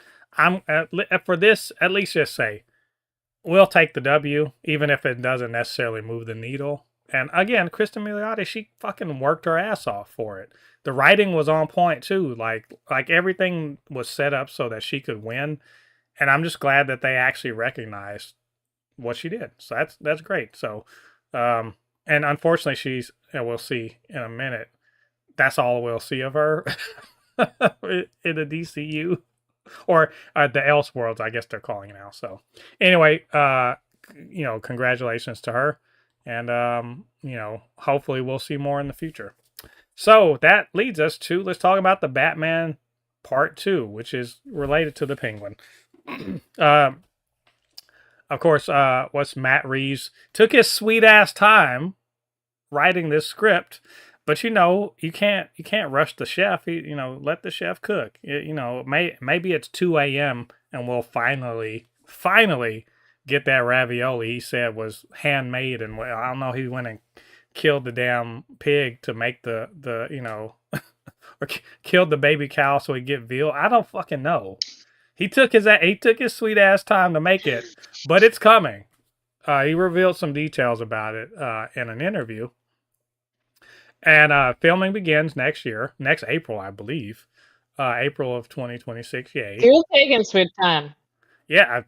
for this, at least just say we'll take the W, even if it doesn't necessarily move the needle. And again, Kristen Milioti, she fucking worked her ass off for it. The writing was on point too. Like everything was set up so that she could win. And I'm just glad that they actually recognized what she did. So that's great. So, and unfortunately, we'll see in a minute. That's all we'll see of her in the DCU. or the Elseworlds, I guess they're calling it now. So anyway, congratulations to her, and hopefully we'll see more in the future. So that leads us to, let's talk about the Batman Part 2, which is related to the Penguin. Of course, what's Matt Reeves took his sweet ass time writing this script, but you can't rush the chef. Let the chef cook. Maybe it's 2 a.m. and we'll finally get that ravioli he said was handmade, and I don't know, he went and killed the damn pig to make the or killed the baby cow so he get veal. I don't fucking know. He took his sweet ass time to make it, but it's coming. He revealed some details about it in an interview. And filming begins next April, I believe. April of 2026. Yay. Still taking sweet time. Yeah.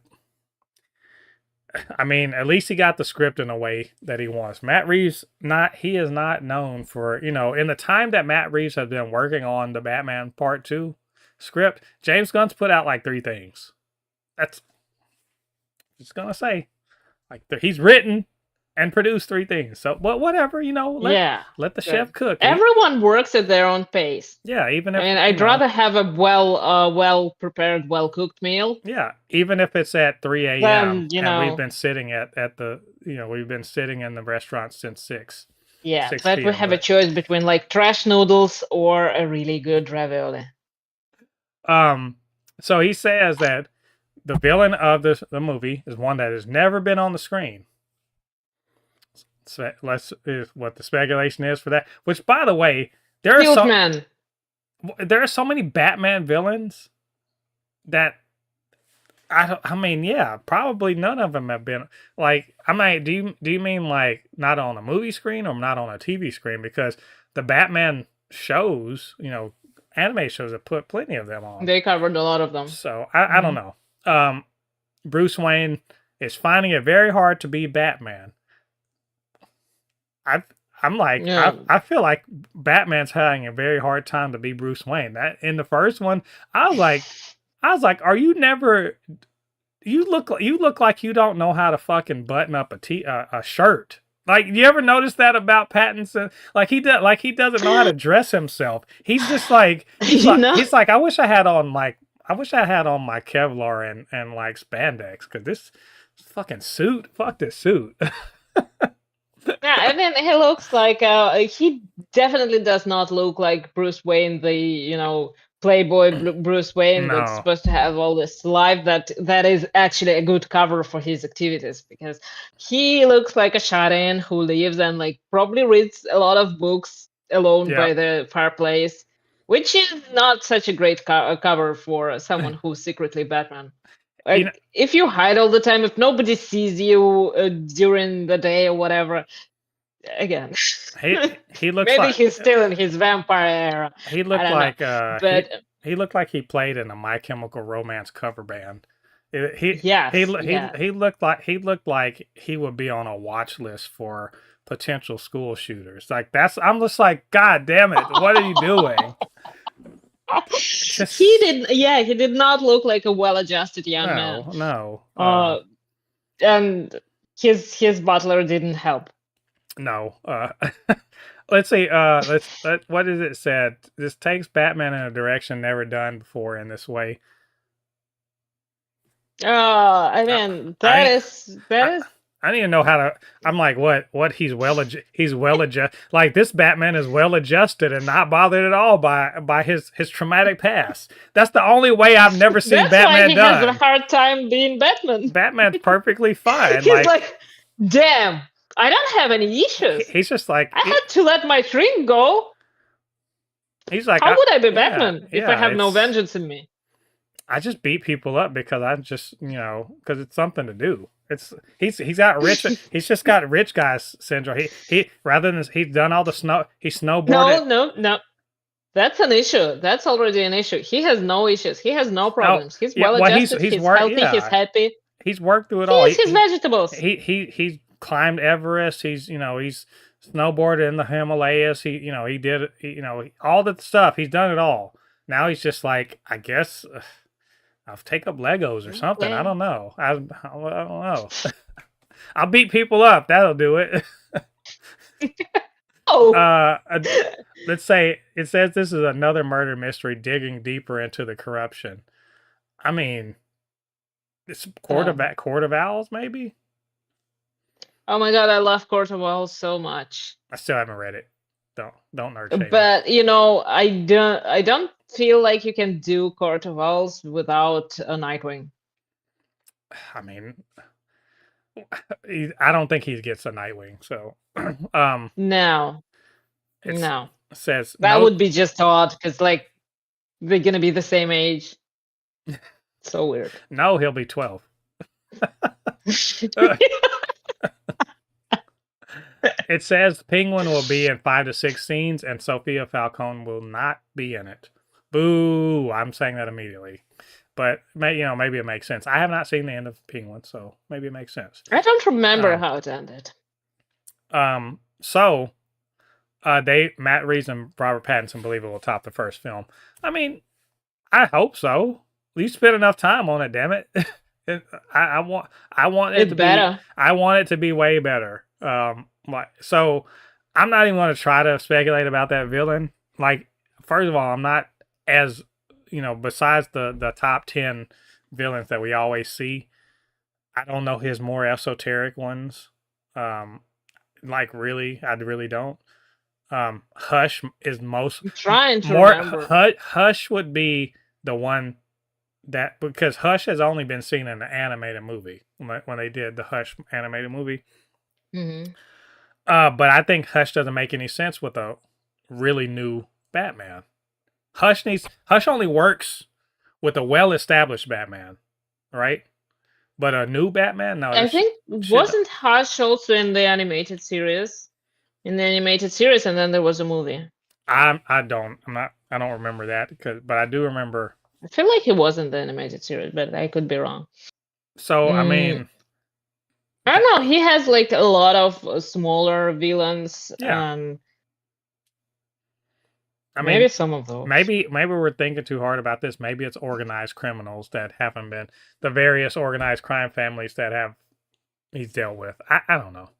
I mean, at least he got the script in a way that he wants. Matt Reeves, he is not known for, in the time that Matt Reeves has been working on the Batman Part 2 script, James Gunn's put out like 3 things. That's just gonna say, like, he's written and produced 3 things. So, but whatever, let the chef cook. Everyone works at their own pace. Yeah, even if, and I'd rather have a well prepared, well cooked meal. Yeah, even if it's at 3 a.m. and we've been sitting at the we've been sitting in the restaurant since 6. Yeah, but we have a choice between like trash noodles or a really good ravioli. So he says that the villain of the movie is one that has never been on the screen. So is what the speculation is for that. Which, by the way, there are so many Batman villains that probably none of them have been like. I mean, do you mean like not on a movie screen or not on a TV screen? Because the Batman shows, anime shows have put plenty of them on. They covered a lot of them. So I don't know. Bruce Wayne is finding it very hard to be Batman. I feel like Batman's having a very hard time to be Bruce Wayne. That in the first one, I was like, are you never? You look like you don't know how to fucking button up a shirt. Like, you ever notice that about Pattinson? Like he doesn't know how to dress himself. He's just like he's like I wish I had on my Kevlar and like spandex, because this fucking suit. Fuck this suit. Yeah, I mean, he looks like he definitely does not look like Bruce Wayne, the playboy Bruce Wayne that's supposed to have all this life that is actually a good cover for his activities, because he looks like a shut-in who lives and like probably reads a lot of books alone by the fireplace, which is not such a great cover for someone who's secretly Batman. Like, if you hide all the time, if nobody sees you during the day or whatever, again, he looks maybe like he's still in his vampire era. He looked like he looked like he played in a My Chemical Romance cover band. He looked like he would be on a watch list for potential school shooters. Like, I'm just like, God damn it, what are you doing? He did not look like a well-adjusted young man. No. And his butler didn't help. No. Let's see. What is it said? This takes Batman in a direction never done before in this way. I mean, that is. I don't even know how to. I'm like, what? He's well adjusted. Like, this Batman is well adjusted and not bothered at all by his traumatic past. That's the only way I've never seen Batman done. That's why he has a hard time being Batman. Batman's perfectly fine. He's like, damn, I don't have any issues. He's just like, I had to let my dream go. He's like, how would I be Batman if I have no vengeance in me? I just beat people up because I just, because it's something to do. He's got rich. He's just got rich guy syndrome. He rather than he's done all the he snowboarded. No. That's an issue. That's already an issue. He has no issues. He has no problems. He's well adjusted. He's healthy. He's happy. He's worked through it all. He's his vegetables. He climbed Everest. He's snowboarded in the Himalayas. He did all the stuff. He's done it all. Now he's just like, I guess I'll take up Legos or something. I Okay. don't know. I don't know. I'll beat people up. That'll do it. Oh. Let's say it says this is another murder mystery digging deeper into the corruption. I mean, it's Court of Owls, maybe. Oh my god, I love Court of Owls so much. I still haven't read it. Don't nerd shame me. But I don't feel like you can do Court of Owls without a Nightwing. I mean, I don't think he gets a Nightwing. So, No. It says that would be just odd because like they're gonna be the same age. So weird. No, he'll be 12. It says Penguin will be in 5 to 6 scenes, and Sophia Falcone will not be in it. Boo! I'm saying that immediately. But maybe it makes sense. I have not seen the end of Penguin, so maybe it makes sense. I don't remember how it ended. So Matt Reeves and Robert Pattinson believe it will top the first film. I mean, I hope so. You spent enough time on it, damn it. I want it to better. be. I want it to be way better. So I'm not even going to try to speculate about that villain. Like, first of all, I'm not as besides the top 10 villains that we always see, I don't know his more esoteric ones. Like really, I really don't. Hush is most. I'm trying to remember. Hush would be the one that, because Hush has only been seen in the animated movie when they did the Hush animated movie. Mm-hmm. But I think Hush doesn't make any sense with a really new Batman. Hush only works with a well-established Batman, right? But a new Batman, no. I think wasn't Hush also in the animated series? In the animated series, and then there was a movie. I don't remember that but I do remember. I feel like he was in the animated series, but I could be wrong. So I mean, I don't know. He has like a lot of smaller villains. Yeah. I mean, maybe some of those. Maybe we're thinking too hard about this. Maybe it's organized criminals that haven't been the various organized crime families that he's dealt with. I don't know.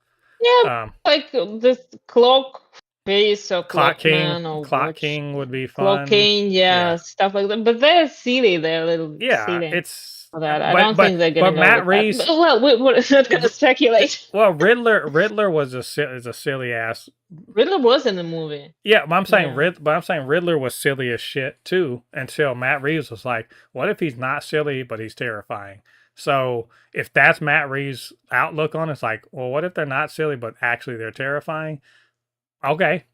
Yeah, like this Clock Face or Clock King. Clock King would be fun. Clock King, yeah, stuff like that. But they're silly. They're a little silly. It's. That. I don't think they're gonna go Matt Reeves. Well, we're not gonna speculate. Well, Riddler was a silly ass. Riddler was in the movie. Yeah, but I'm saying Riddler was silly as shit too until Matt Reeves was like, "What if he's not silly but he's terrifying?" So if that's Matt Reeves' outlook on it, it's like, well, what if they're not silly but actually they're terrifying? Okay,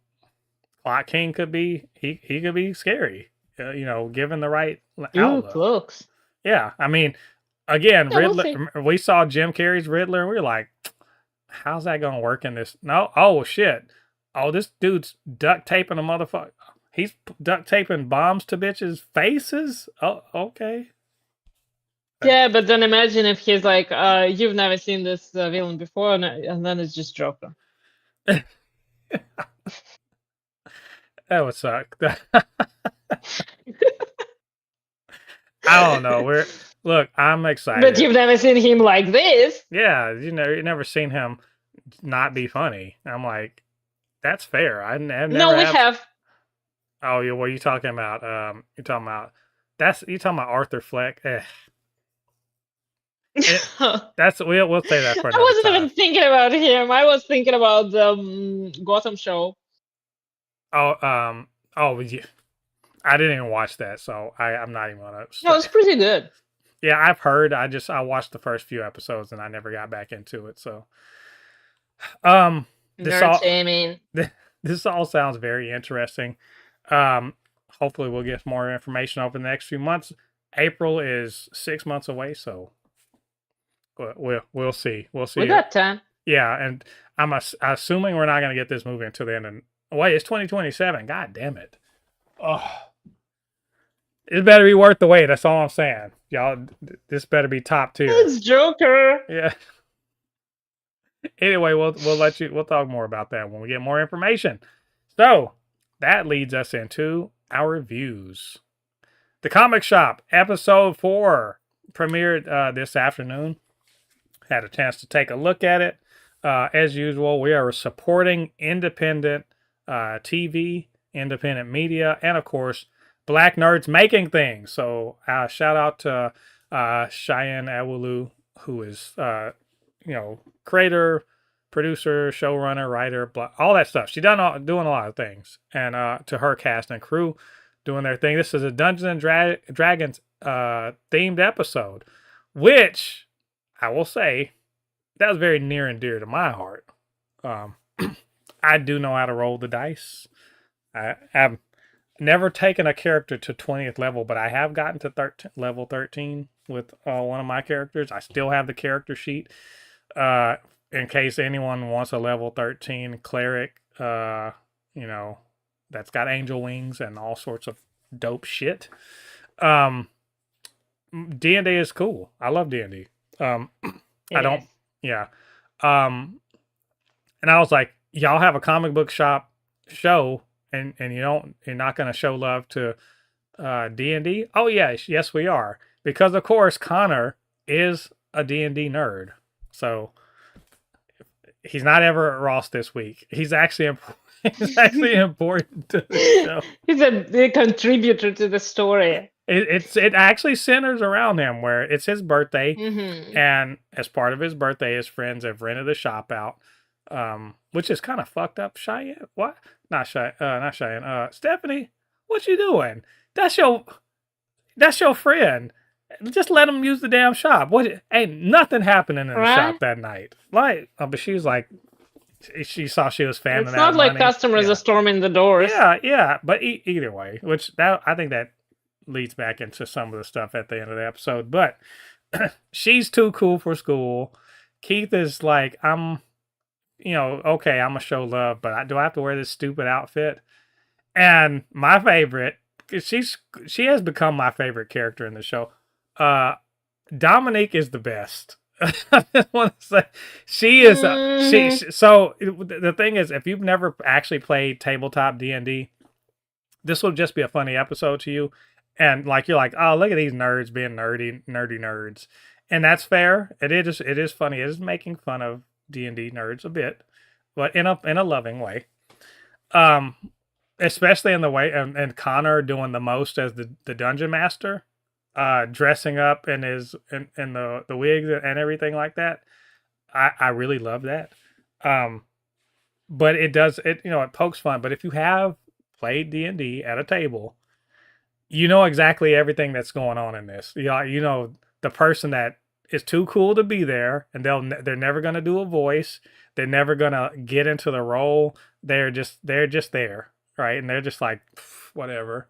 Clock King could be he could be scary, given the right outlook. Looks. Yeah, I mean, again, Riddler. We saw Jim Carrey's Riddler, and we were like, "How's that gonna work in this?" No, oh shit, oh this dude's duct taping a motherfucker. He's duct taping bombs to bitches' faces. Oh, okay. Yeah, but then imagine if he's like, "You've never seen this villain before," and then it's just Joker. That would suck. I don't know. Look, I'm excited. But you've never seen him like this. Yeah, you've never seen him not be funny. I'm like, that's fair. I've never. No, we have. Oh, yeah. What are you talking about? You're talking about Arthur Fleck. We'll say that for another time. I wasn't even thinking about him. I was thinking about the Gotham show. Yeah. I didn't even watch that, so I'm not even gonna. No, it's pretty good. Yeah, I've heard. I watched the first few episodes and I never got back into it. So, this all sounds very interesting. Hopefully we'll get more information over the next few months. April is 6 months away, so we'll see. We'll see. We got time. Yeah, and I'm assuming we're not gonna get this movie until the end. Wait, it's 2027. God damn it! Oh. It better be worth the wait. That's all I'm saying. Y'all, this better be top tier. It's Joker. Yeah. Anyway, we'll talk more about that when we get more information. So that leads us into our reviews. The Comic Shop, episode 4, premiered this afternoon. Had a chance to take a look at it. As usual, we are supporting independent TV, independent media, and of course, black nerds making things. So shout out to Cheyenne Awulu, who is, creator, producer, showrunner, writer, all that stuff. She's doing a lot of things. And to her cast and crew doing their thing. This is a Dungeons and Dragons themed episode, which I will say that was very near and dear to my heart. I do know how to roll the dice. I've never taken a character to 20th level, but I have gotten to level 13 with one of my characters. I still have the character sheet in case anyone wants a level 13 cleric, that's got angel wings and all sorts of dope shit. D&D is cool. I love D&D. I don't, yeah. And I was like, y'all have a comic book shop show and you're not going to show love to D&D? Oh, yes, we are. Because, of course, Connor is a D&D nerd. So he's not Everett Ross this week. He's actually important to the show. He's a contributor to the story. It actually centers around him, where it's his birthday, and as part of his birthday, his friends have rented the shop out, which is kind of fucked up. Cheyenne, what? Not Cheyenne. Stephanie, what you doing? That's your friend. Just let him use the damn shop. What? Ain't nothing happening in the shop that night. Like, but she was like, she saw she was fanning out. It's not like customers are storming the doors. Yeah. But either way, I think that leads back into some of the stuff at the end of the episode. But she's too cool for school. Keith is like, I'm gonna show love, but do I have to wear this stupid outfit? And my favorite, she has become my favorite character in the show. Dominique is the best. I just want to say she is. So the thing is, if you've never actually played tabletop D&D, this will just be a funny episode to you. And like you're like, oh, look at these nerds being nerdy nerds, and that's fair. It is funny. It is making fun of D&D nerds a bit, but in a loving way. Especially in the way and Connor doing the most as the dungeon master, dressing up in the wigs and everything like that. I really love that. But it pokes fun. But if you have played D&D at a table, you know exactly everything that's going on in this. You know the person that is too cool to be there, and they're never going to do a voice. They're never going to get into the role. They're just there, right? And they're just like, whatever.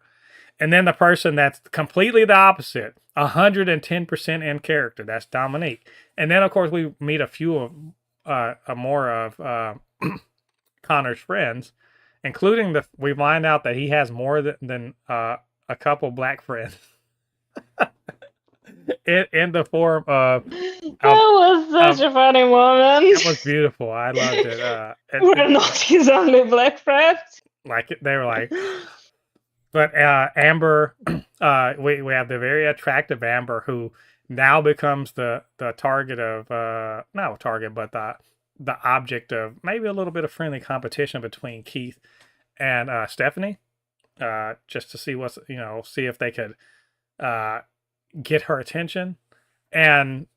And then the person that's completely the opposite, 110% in character. That's Dominique. And then, of course, we meet a few more of Connor's friends, including we find out that he has more than a couple black friends. in the form of... That was such a funny moment. It was beautiful. I loved it. We're not his only black friends. Like, they were like... But Amber, we have the very attractive Amber, who now becomes the target of... not a target, but the object of maybe a little bit of friendly competition between Keith and Stephanie. Just to see see if they could get her attention. And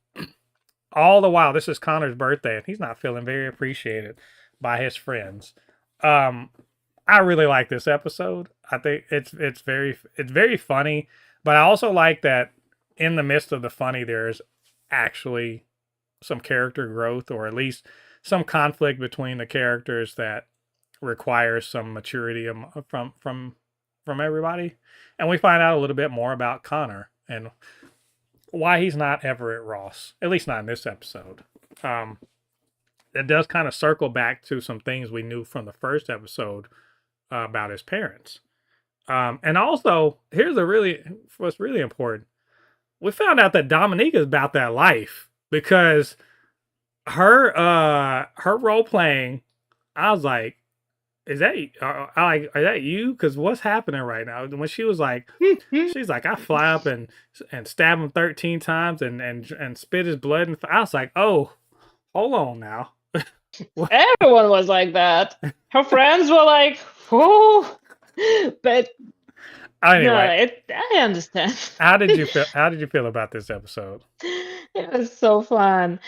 all the while, this is Connor's birthday, and he's not feeling very appreciated by his friends. I really like this episode. I think it's very funny, but I also like that in the midst of the funny, there's actually some character growth, or at least some conflict between the characters that requires some maturity from everybody. And we find out a little bit more about Connor and why he's not Everett Ross, at least not in this episode. It does kind of circle back to some things we knew from the first episode about his parents. And also, what's really important. We found out that Dominique is about that life, because her role playing, I was like, is that are that you? Because what's happening right now? When she was like, she's like, I fly up and stab him 13 times and spit his blood, and I was like, oh, hold on now. Everyone was like that. Her friends were like, "Oh," but anyway, no, I understand. How did you feel? How did you feel about this episode? It was so fun.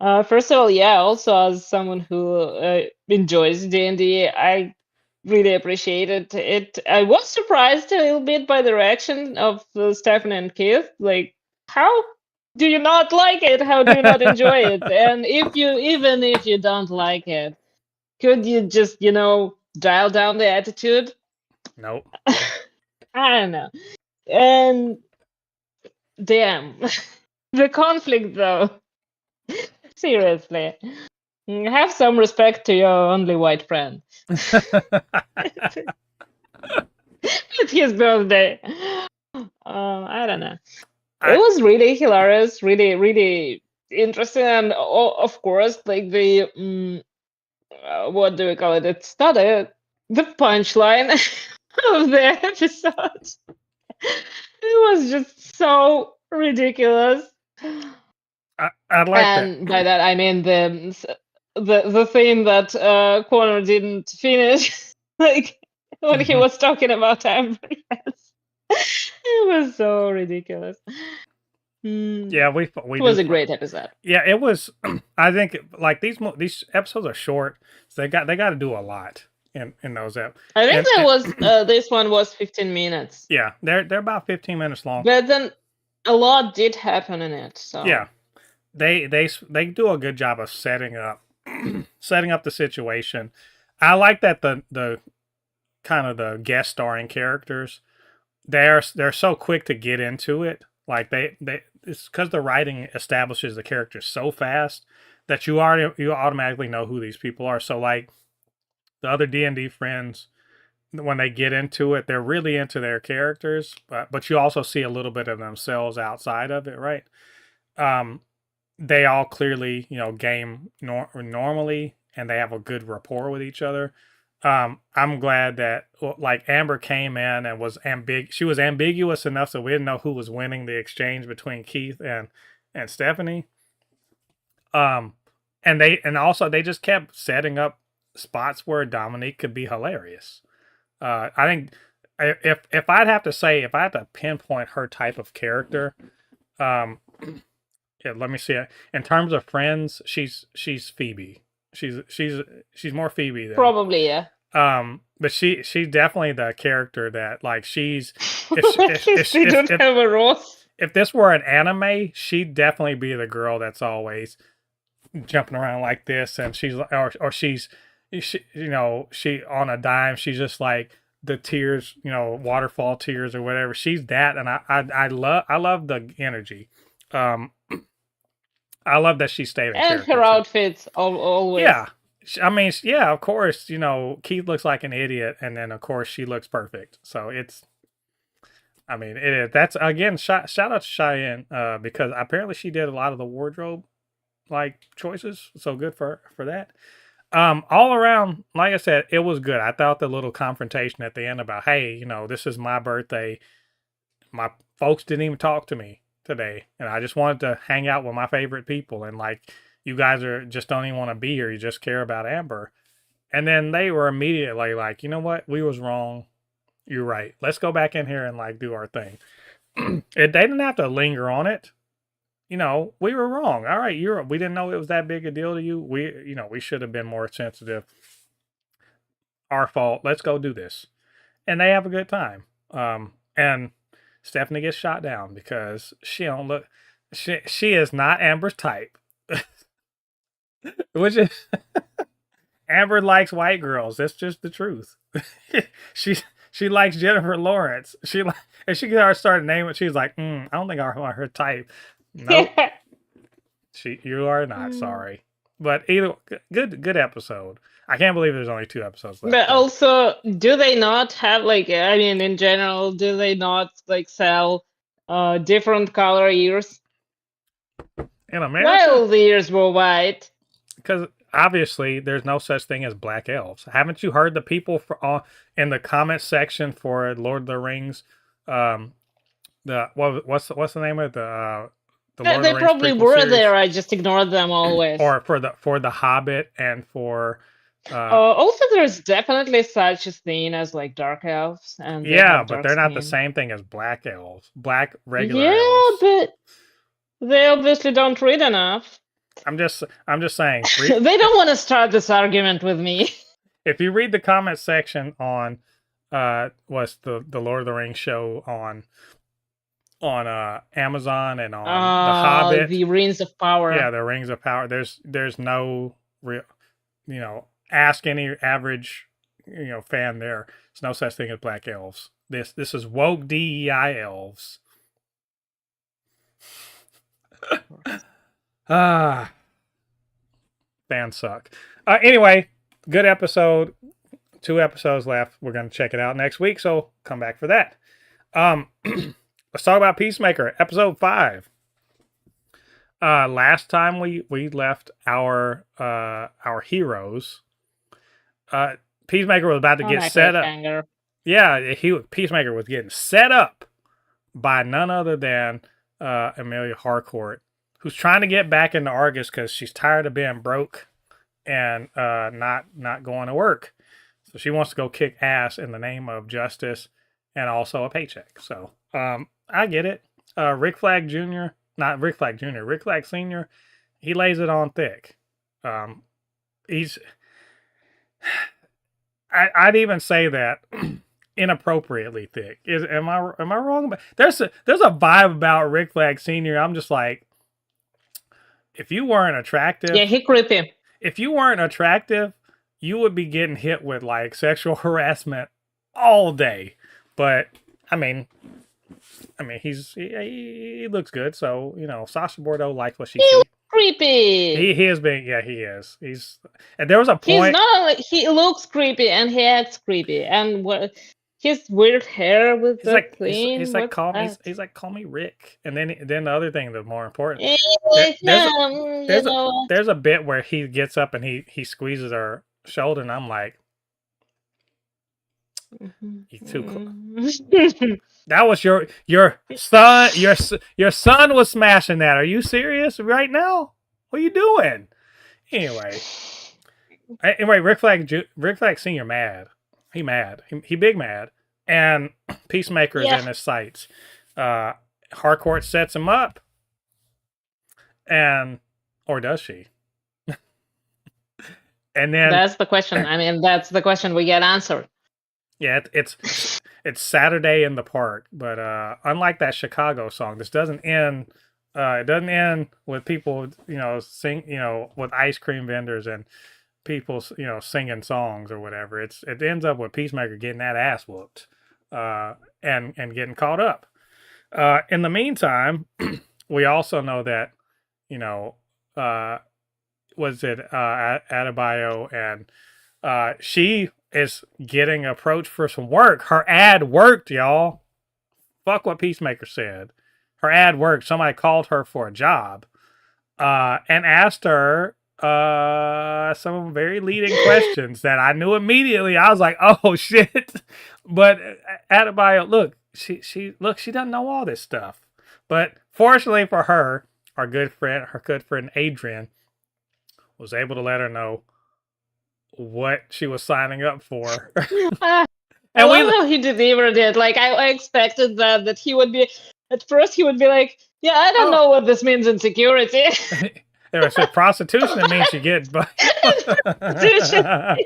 First of all, yeah. Also, as someone who enjoys D&D, I really appreciated it. I was surprised a little bit by the reaction of Stefan and Keith. Like, how do you not like it? How do you not enjoy it? And even if you don't like it, could you just, dial down the attitude? Nope. I don't know. And damn, the conflict though. Seriously. Have some respect to your only white friend. It's his birthday. I don't know. It was really hilarious, really, really interesting, and of course, like the what do we call it? It's not the punchline of the episode. It was just so ridiculous. I'd like and by that I mean the theme that Connor didn't finish, like when he was talking about Amber. It was so ridiculous. Yeah, we it was a great episode. Yeah, it was. I think like these episodes are short, so they got to do a lot in those episodes. I think this one was 15 minutes. Yeah, they're about 15 minutes long. But then a lot did happen in it. So yeah, they do a good job of setting up the situation. I like that the kind of the guest starring characters, they're so quick to get into it. Like they it's because the writing establishes the characters so fast that you automatically know who these people are. So like the other D&D friends, when they get into it, they're really into their characters, but you also see a little bit of themselves outside of it, right? They all clearly, game normally, and they have a good rapport with each other. I'm glad that like Amber came in and was she was ambiguous enough so we didn't know who was winning the exchange between Keith and Stephanie. And also they just kept setting up spots where Dominique could be hilarious. I think if I'd have to say, if I had to pinpoint her type of character, yeah, let me see it. In terms of friends, she's Phoebe. She's more Phoebe than probably, yeah. But she's definitely the character that like she's have a role. If this were an anime, she'd definitely be the girl that's always jumping around like this, and she's or she's she on a dime, she's just like the tears, waterfall tears or whatever. She's that, and I love the energy. I love that she stayed in and her outfits always. Yeah. I mean, yeah, of course, Keith looks like an idiot, and then of course she looks perfect. So it is. That's again, shout out to Cheyenne, because apparently she did a lot of the wardrobe like choices. So good for that. All around, like I said, it was good. I thought the little confrontation at the end about, hey, this is my birthday. My folks didn't even talk to me today, and I just wanted to hang out with my favorite people, and like, you guys just don't even want to be here. You just care about Amber. And then they were immediately like, you know what? We was wrong. You're right. Let's go back in here and like do our thing. They didn't have to linger on it. We were wrong. All right, we didn't know it was that big a deal to you. We should have been more sensitive. Our fault. Let's go do this. And they have a good time. And Stephanie gets shot down because she is not Amber's type. Which is Amber likes white girls. That's just the truth. She likes Jennifer Lawrence. And she started naming it. She's like, I don't think I want her type. No, nope. You are not. Sorry, but either good episode. I can't believe there's only 2 episodes left. But also, do they not have in general, do they not sell different color ears? In America, well, the ears were white. Because obviously there's no such thing as black elves. Haven't you heard the people in the comment section for Lord of the Rings? What's the name of the Lord of They the Rings probably prequel were series? there. I just ignored them always. Or for the Hobbit and for. Also, there's definitely such a thing as like dark elves, and they have but dark they're not skin. the same thing as black elves. Black regular elves. Yeah, but they obviously don't read enough. I'm just saying. They don't want to start this argument with me. If you read the comment section on what's the Lord of the Rings show on Amazon and on the Hobbit, the Rings of Power. Yeah, the Rings of Power. There's no real, ask any average fan there. There's no such thing as black elves. This is woke DEI elves. Fans suck. Anyway, good episode. 2 episodes left. We're going to check it out next week, so come back for that. Let's talk about Peacemaker, episode 5. Last time we left our heroes. Peacemaker was about to get set up. Yeah, Peacemaker was getting set up by none other than Amelia Harcourt, who's trying to get back into Argus because she's tired of being broke and not going to work. So she wants to go kick ass in the name of justice and also a paycheck. So I get it. Rick Flag Jr., not Rick Flag Jr., Rick Flag Sr., he lays it on thick. I'd even say that inappropriately thick. Am I wrong? There's a vibe about Rick Flag Sr. I'm just like, if you weren't attractive, yeah, he creepy. If you weren't attractive, you would be getting hit with like sexual harassment all day. But I mean, he looks good, so Sasha Bordeaux likes what she sees. Creepy. He is being, yeah, he is. And there was a point. He's not. He looks creepy and he acts creepy, and his weird hair with the thing. He's like call me Rick, and then the other thing that's more important. There's a bit where he gets up and he squeezes her shoulder, and I'm like, he's too close. That was your son. Your son was smashing that. Are you serious right now? What are you doing? Anyway, Rick Flag Senior mad. He mad. He big mad. And Peacemaker is in his sights. Harcourt sets him up, or does she? And then that's the question. I mean, that's the question we get answered. Yeah, it's Saturday in the park, but unlike that Chicago song, this doesn't end. It doesn't end with people, sing, with ice cream vendors and people, singing songs or whatever. It ends up with Peacemaker getting that ass whooped, and getting caught up. In the meantime, we also know that, was it Adebayo, and she is getting approached for some work. Her ad worked, y'all. Fuck what Peacemaker said. Her ad worked. Somebody called her for a job, and asked her some very leading questions that I knew immediately. I was like, oh shit. But Adebayo, look, she doesn't know all this stuff. But fortunately for her, her good friend Adrian was able to let her know what she was signing up for. I love how he delivered it. Like I expected that he would be, at first he would be like, yeah, I don't know what this means in security. There was prostitution. It means you get prostitution. I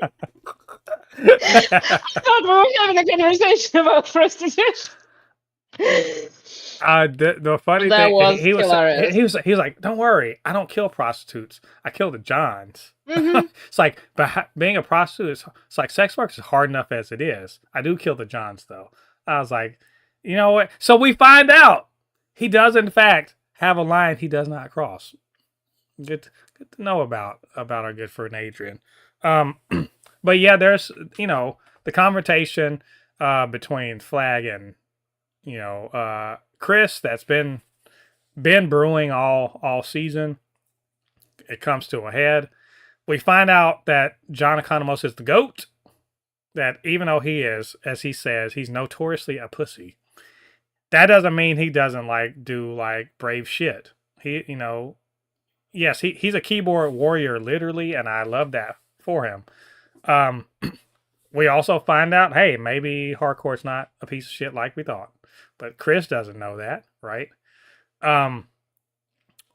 thought we were having a conversation about prostitution. The funny that thing was he was like, don't worry, I don't kill prostitutes. I kill the Johns. Mm-hmm. It's like, but being a prostitute, it's like sex work is hard enough as it is. I do kill the Johns though. I was like, you know what? So we find out he does in fact have a line he does not cross. Good to know about our good friend Adrian. But yeah, there's the confrontation between Flag and Chris that's been brewing all season. It comes to a head, We find out that John Economos is the GOAT. That even though he is, as he says, he's notoriously a pussy. That doesn't mean he doesn't like do like brave shit. He, yes, he's a keyboard warrior, literally, and I love that for him. We also find out, hey, maybe hardcore's not a piece of shit like we thought, but Chris doesn't know that, right?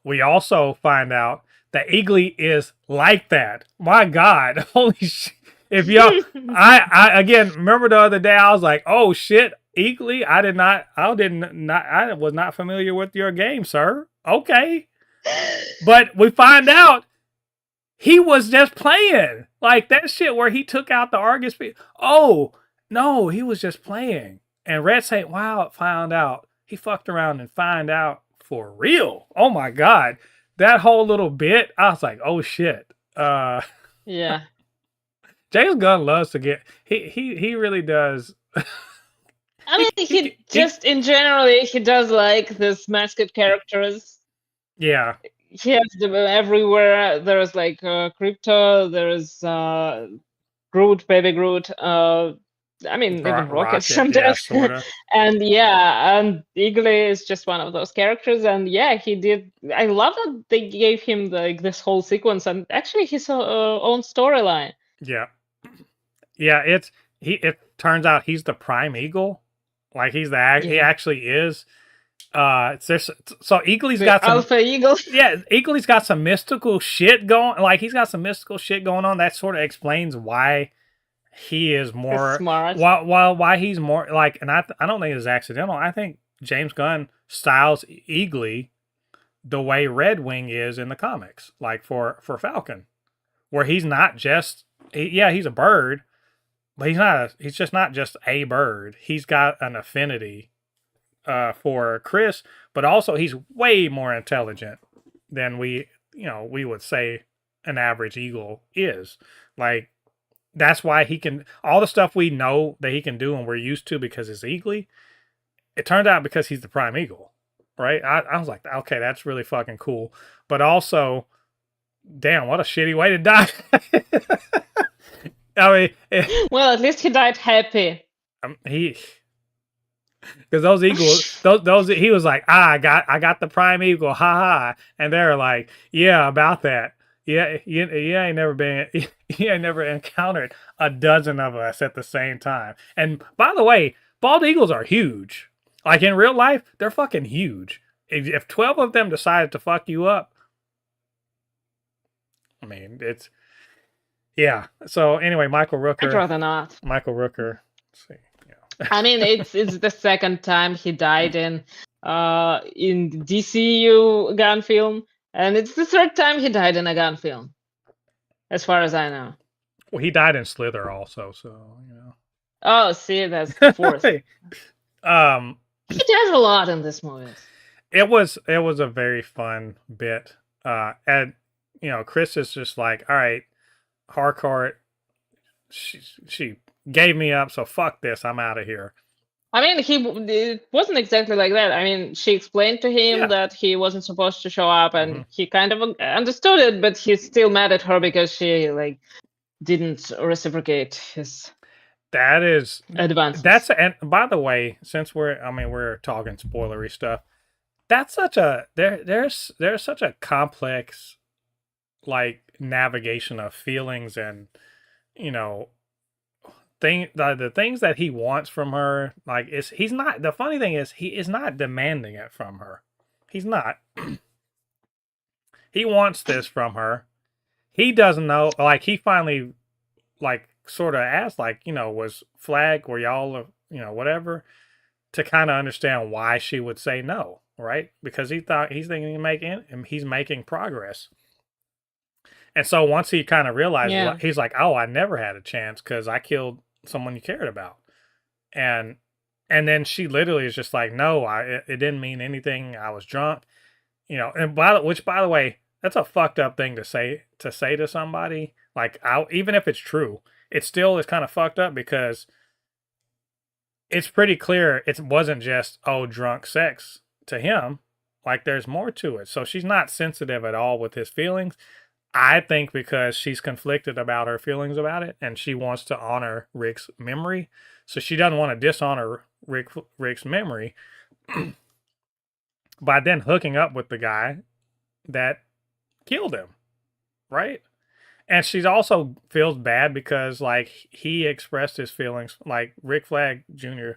We also find out that Eagly is like that. My God, holy shit! If y'all, I again remember the other day, I was like, oh shit, Eagly, I was not familiar with your game, sir. Okay, but we find out he was just playing. Like that shit where he took out the Argus. Oh, no, he was just playing. And Red St. Wild found out. He fucked around and find out for real. Oh my God. That whole little bit, I was like, oh shit. Yeah. James Gunn loves to get, he really does. I mean, he in general, he does like this mascot characters. Yeah. He has them everywhere. There's like Crypto, there's Groot, Baby Groot, I mean, even Rocket sometimes. Yeah, sort of. And Eagly is just one of those characters. And yeah, he did. I love that they gave him this whole sequence and actually his own storyline. Yeah. Yeah, it turns out he's the prime eagle. Like he actually is. So Eagly's got some alpha eagle. Yeah, Eagly's got some mystical shit going. Like he's got some mystical shit going on. That sort of explains why he is more smart. Why he's more like, and I don't think it's accidental. I think James Gunn styles Eagly the way Red Wing is in the comics, like for Falcon, where he's not just he's a bird, but he's just not just a bird. He's got an affinity for Chris, but also he's way more intelligent than we would say an average eagle is. Like that's why he can all the stuff we know that he can do and we're used to because it's Eagly. It turned out because he's the prime eagle, right? I was like, okay, that's really fucking cool. But also, damn, what a shitty way to die. I mean, well, at least he died happy. Because those eagles, those he was like, I got the prime eagle, ha ha, and they're like, yeah, about that. Yeah, you ain't never encountered a dozen of us at the same time. And by the way, bald eagles are huge. Like in real life, they're fucking huge. If 12 of them decided to fuck you up, I mean, it's yeah. So anyway, Michael Rooker. I'd rather not. Michael Rooker. Let's see. I mean, it's the second time he died in DCU gun film, and it's the third time he died in a gun film, as far as I know. Well, he died in Slither also, so Oh, see, that's the fourth. He does a lot in this movie. It was a very fun bit, and Chris is just like, all right, Harcourt, she gave me up, so fuck this, I'm out of here. I mean, it wasn't exactly like that. I mean, she explained to him that he wasn't supposed to show up, and he kind of understood it, but he's still mad at her because she didn't reciprocate his advances. And by the way, since we're talking spoilery stuff, that's such a there's such a complex navigation of feelings and the things that he wants from her, he's not, the funny thing is he is not demanding it from her. He's not. He wants this from her. He doesn't know, he finally sort of asked, was Flag, were y'all, whatever, to kind of understand why she would say no, right? Because he's thinking he's making progress. And so once he kind of realized, he's like, oh, I never had a chance because I killed someone you cared about. And then she literally is just like, no, it didn't mean anything. I was drunk, and by the way, that's a fucked up thing to say to somebody. Even if it's true, it still is kind of fucked up because it's pretty clear it wasn't just, oh, drunk sex to him. There's more to it. So she's not sensitive at all with his feelings. I think because she's conflicted about her feelings about it, and she wants to honor Rick's memory, so she doesn't want to dishonor Rick's memory by then hooking up with the guy that killed him, right? And she's also feels bad because like he expressed his feelings, like Rick Flag Jr.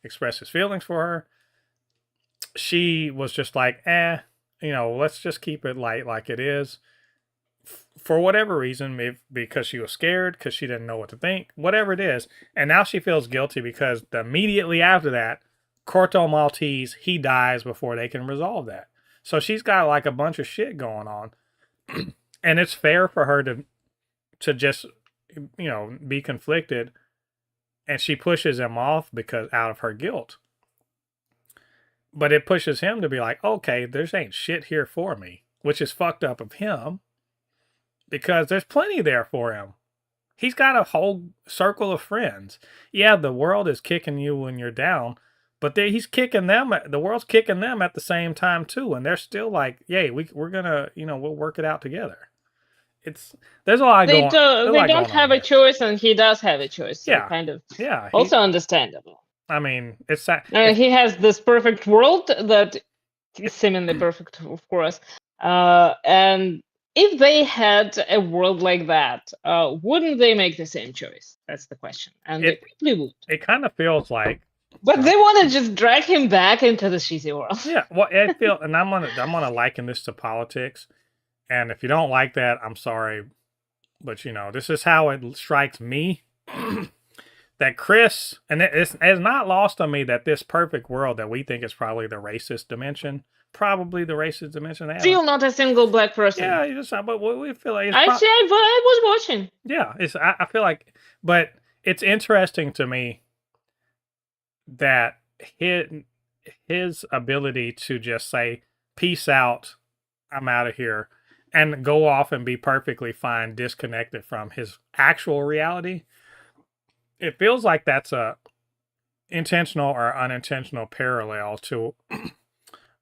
expressed his feelings for her. She was just like, let's just keep it light like it is. For whatever reason, maybe because she was scared, because she didn't know what to think, whatever it is. And now she feels guilty because immediately after that, Corto Maltese, he dies before they can resolve that. So she's got like a bunch of shit going on. And it's fair for her to just, be conflicted. And she pushes him off because out of her guilt. But it pushes him to be like, okay, there's ain't shit here for me, which is fucked up of him. Because there's plenty there for him. He's got a whole circle of friends. Yeah, the world is kicking you when you're down, but he's kicking them. The world's kicking them at the same time too, and they're still like, "Yay, we're gonna, we'll work it out together." There's a lot going. They don't have a choice, and he does have a choice. So yeah, kind of. Yeah. Also understandable. I mean, he has this perfect world that is seemingly perfect, of course, and. If they had a world like that, wouldn't they make the same choice? That's the question. And they probably would. It kind of feels like. But they want to just drag him back into the shitty world. Yeah, well, and I'm gonna liken this to politics. And if you don't like that, I'm sorry, but this is how it strikes me. That Chris, and it's not lost on me that this perfect world that we think is probably the racist dimension. Probably the racist dimension. Still not a single black person. Yeah, but we feel like I was watching. Yeah, I feel like, but it's interesting to me that his ability to just say peace out, I'm out of here, and go off and be perfectly fine, disconnected from his actual reality. It feels like that's a intentional or unintentional parallel to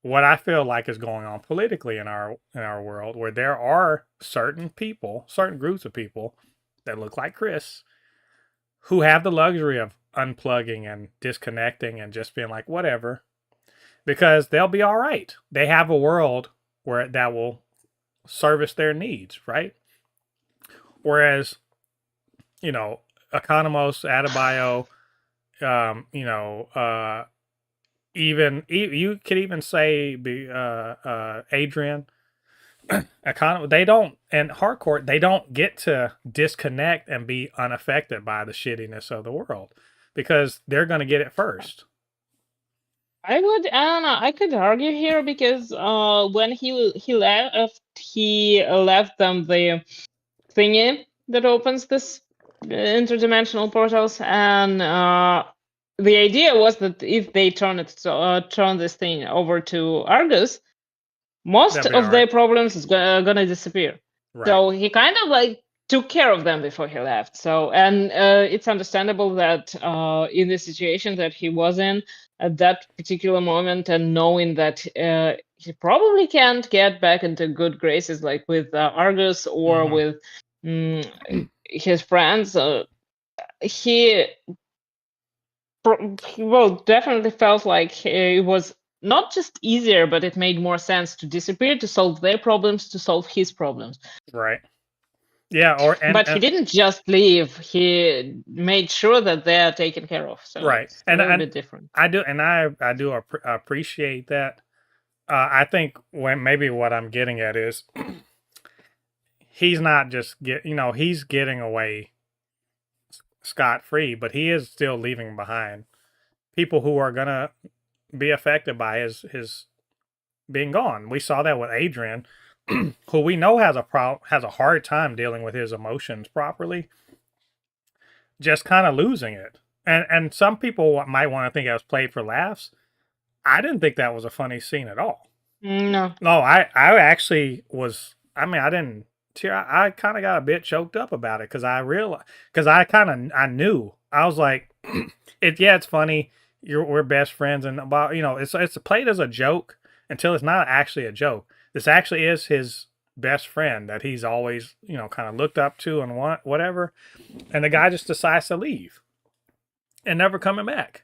what I feel like is going on politically in our world, where there are certain groups of people that look like Chris, who have the luxury of unplugging and disconnecting and just being like, whatever, because they'll be all right. They have a world where that will service their needs, right? Whereas, Economos, Adebayo, even you could even say Adrian, they don't, and Harcourt, they don't get to disconnect and be unaffected by the shittiness of the world because they're going to get it first. I don't know. I could argue here because when he left them the thingy that opens this interdimensional portals, and the idea was that if they turn this thing over to Argus, most of their problems is gonna disappear. Right. So he kind of like took care of them before he left. So, and it's understandable that in the situation that he was in at that particular moment, and knowing that he probably can't get back into good graces like with Argus or with his friends, he definitely felt like it was not just easier, but it made more sense to disappear, to solve their problems, to solve his problems. Right. Yeah. But he didn't just leave. He made sure that they're taken care of. So right. It's a little bit different. I do appreciate that. I think maybe what I'm getting at is he's not just he's getting away scot-free, but he is still leaving behind people who are gonna be affected by his being gone. We saw that with Adrian, who we know has a hard time dealing with his emotions properly, just kind of losing it. And some people might want to think it was played for laughs. I didn't think that was a funny scene at all. No, I actually was. I mean, I didn't. I kind of got a bit choked up about it because I knew. I was like, it's funny. We're best friends, and about it's played as a joke until it's not actually a joke. This actually is his best friend that he's always, kind of looked up to and whatever. And the guy just decides to leave and never coming back.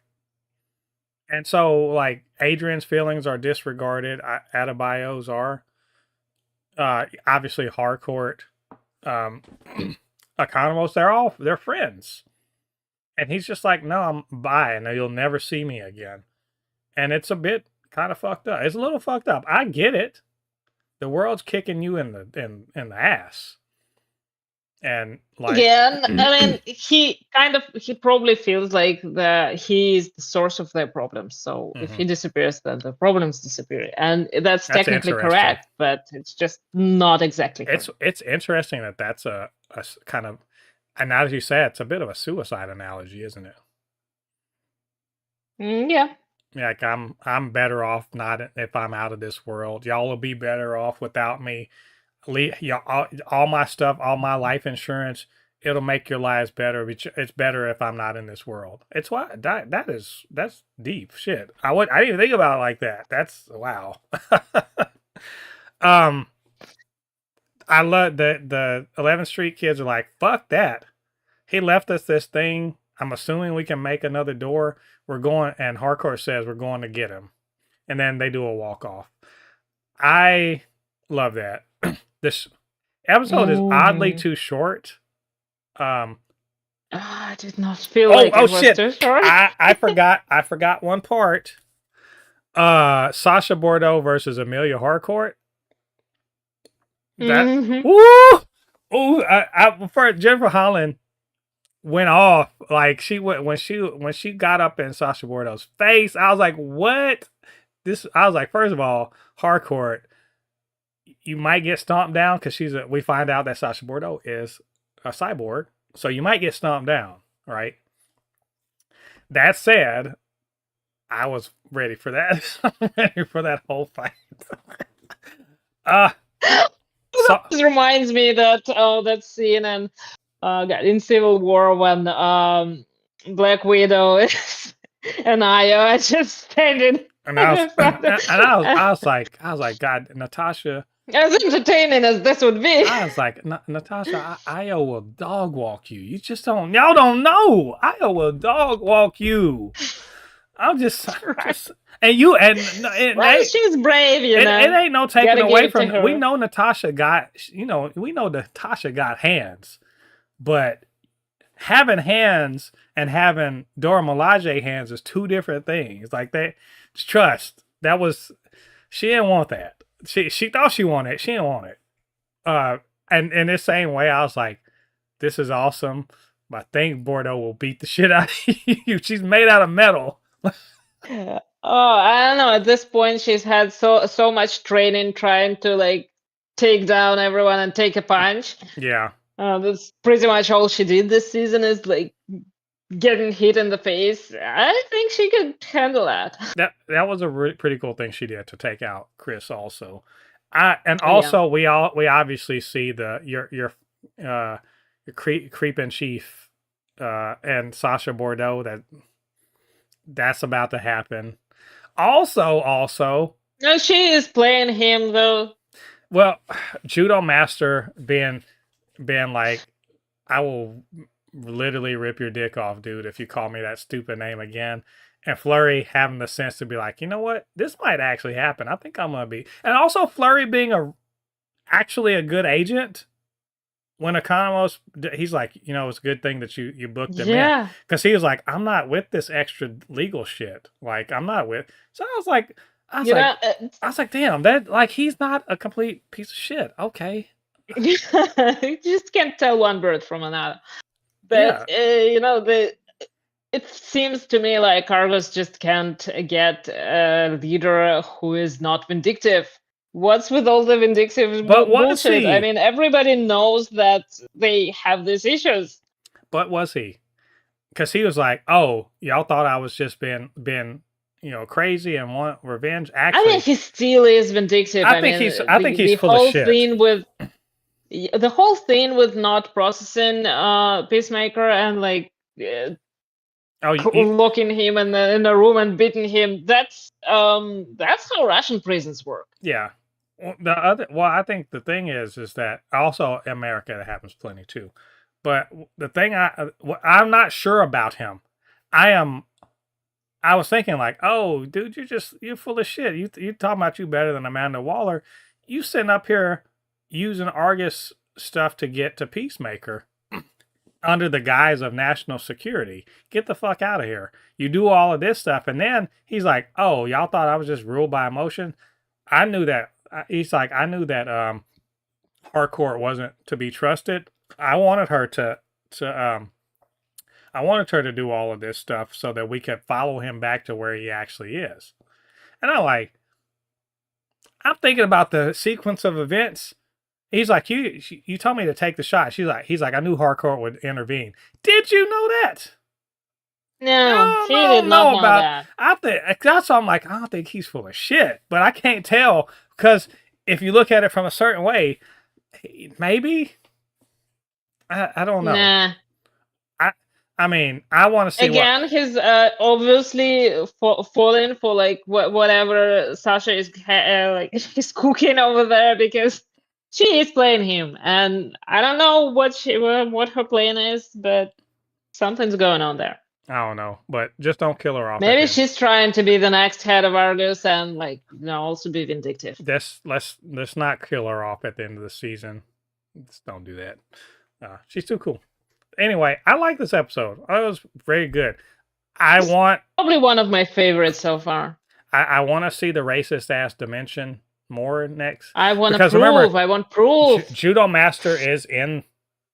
And so, like, Adrian's feelings are disregarded. Adebayo's are. Obviously, Harcourt, Economos, they're friends. And he's just like, no, I'm bye, and you'll never see me again. And it's a bit kind of fucked up. It's a little fucked up. I get it. The world's kicking you in the ass. And like, yeah, I mean, he probably feels like he's the source of their problems. So if he disappears, then the problems disappear, and that's technically correct, but it's just not exactly. It's interesting that's a kind of, and now as you say, it's a bit of a suicide analogy, isn't it? Yeah. Like I'm better off not if I'm out of this world. Y'all will be better off without me. All my stuff, all my life insurance, it'll make your lives better. It's better if I'm not in this world. It's what that's deep shit. I didn't even think about it like that. That's wow. I love the 11th Street kids are like, fuck that. He left us this thing. I'm assuming we can make another door. We're going, and Harcourt says we're going to get him, and then they do a walk off. I love that. This episode is oddly too short. I did not feel like it was too short. I forgot one part. Sasha Bordeaux versus Amelia Harcourt. That for Jennifer Holland went off like when she got up in Sasha Bordeaux's face. I was like, what? I was like, first of all, Harcourt, you might get stomped down because we find out that Sasha Bordeaux is a cyborg, so you might get stomped down, right? That said, I was ready for that. Ready for that whole fight. This reminds me that scene in Civil War when Black Widow and Io just standing. And I was like, God, Natasha. As entertaining as this would be, I was like, Natasha, Io will dog walk you. Y'all don't know. Io will dog walk you. I'm just and she's brave, It ain't no taking away from her. We know Natasha got, Natasha got hands, but having hands and having Dora Milaje hands is two different things. Like trust. She didn't want that. She thought she wanted it. She didn't want it. And in this same way, I was like, this is awesome. But I think Bordeaux will beat the shit out of you. She's made out of metal. I don't know. At this point, she's had so much training trying to take down everyone and take a punch. Yeah. That's pretty much all she did this season is getting hit in the face. I think she could handle that. That was a pretty cool thing she did to take out Chris also. We obviously see your creep in chief and Sasha Bordeaux that's about to happen. Also no, she is playing him though. Well, Judo Master being like, I will literally rip your dick off, dude, if you call me that stupid name again. And Flurry having the sense to be like, you know what? This might actually happen. I think I'm going to be. And also Flurry being actually a good agent. When Economos, he's like, it's a good thing that you booked him in. Because he was like, I'm not with this extra legal shit. Like, I'm not with. So I was like, damn, that he's not a complete piece of shit. Okay. You just can't tell one bird from another. But it seems to me like Argos just can't get a leader who is not vindictive. What's with all the vindictive bullshit? I mean, everybody knows that they have these issues. But was he? Because he was like, "Oh, y'all thought I was just been crazy and want revenge." Actually, I mean, he still is vindictive. I think he's full of shit. The whole thing with not processing Peacemaker and locking him in a room and beating him. That's how Russian prisons work. Yeah. I think the thing is that also in America it happens plenty too. But the thing I'm not sure about him. I was thinking like, oh, dude, you're full of shit. You talking about you better than Amanda Waller. You sitting up here using Argus stuff to get to Peacemaker under the guise of national security. Get the fuck out of here. You do all of this stuff, and then he's like, oh, y'all thought I was just ruled by emotion. I knew that. He's like, I knew that Harcourt wasn't to be trusted. I wanted her to do all of this stuff so that we could follow him back to where he actually is. And I'm thinking about the sequence of events. He's like, you told me to take the shot. He's like, I knew Harcourt would intervene. Did you know that? No, she did not know that. I think that's why I'm like, I don't think he's full of shit, but I can't tell because if you look at it from a certain way, maybe I don't know. Nah. I mean, I want to see again. He's obviously falling for like whatever Sasha is like he's cooking over there because she is playing him, and I don't know what her plan is, but something's going on there. I don't know, but just don't kill her off. Maybe she's trying to be the next head of Argus and also be vindictive. Let's not kill her off at the end of the season. Just don't do that. She's too cool. Anyway, I like this episode. It was very good. Probably one of my favorites so far. I want to see the racist ass dimension more next. I want proof. Remember, I want proof. Judo Master is in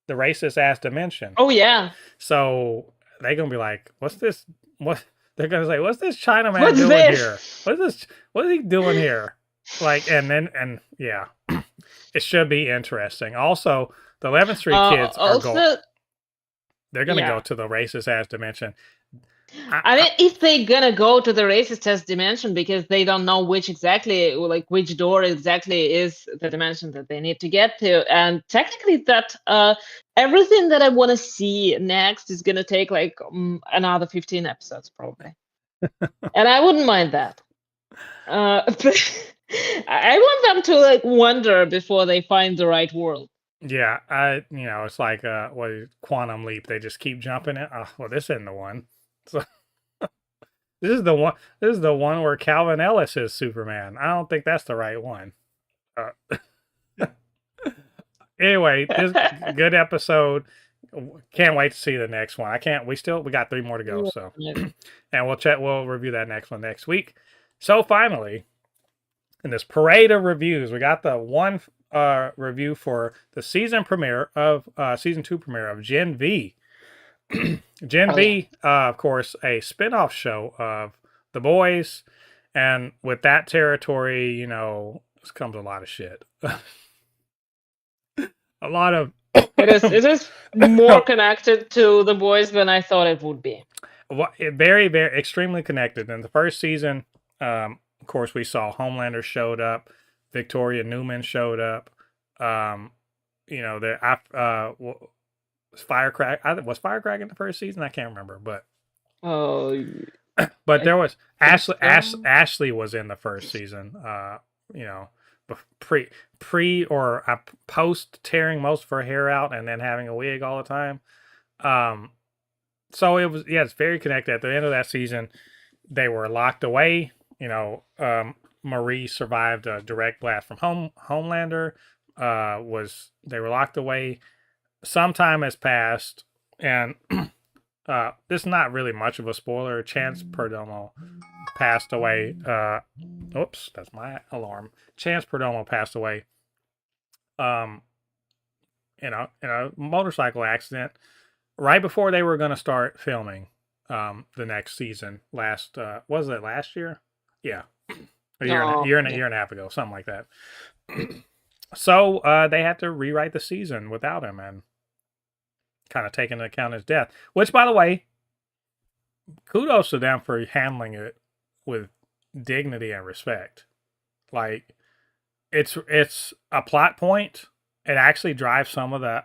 the racist ass dimension. Oh yeah. So they're gonna be like, "What's this? What?" They're gonna say, "What's this Chinaman doing here? What is he doing here?" Like, and yeah, it should be interesting. Also, the 11th Street kids are going. They're gonna go to the racist ass dimension. I mean, if they're gonna go to the racist ass dimension because they don't know which door exactly is the dimension that they need to get to, and technically that everything that I want to see next is gonna take like another 15 episodes probably, and I wouldn't mind that. But I want them to like wonder before they find the right world. Yeah, it's like Quantum Leap. They just keep jumping it. Oh, well, this isn't the one. So this is the one. This is the one where Calvin Ellis is Superman. I don't think that's the right one. Anyway, this good episode. Can't wait to see the next one. We got 3 more to go. So, and we'll review that next one next week. So finally, in this parade of reviews, we got the one review for the season 2 premiere of Gen V. Gen V, of course, a spin-off show of The Boys, and with that territory, comes a lot of shit. A lot of it is more connected to The Boys than I thought it would be. Very, very extremely connected. In the first season, of course, we saw Homelander showed up, Victoria Newman showed up. Firecracker was Firecracker in the first season. I can't remember, but but there was Ashley was in the first season. Pre or post tearing most of her hair out and then having a wig all the time. So it was it's very connected. At the end of that season, they were locked away. Marie survived a direct blast from Homelander. They were locked away. Some time has passed, and this is not really much of a spoiler. Chance Perdomo passed away. Oops, that's my alarm. Chance Perdomo passed away. In a motorcycle accident right before they were going to start filming the next season. Was it last year? Yeah, a year and a half ago, something like that. So they had to rewrite the season without him and kind of take into account his death. Which, by the way, kudos to them for handling it with dignity and respect. Like, it's a plot point. It actually drives some of the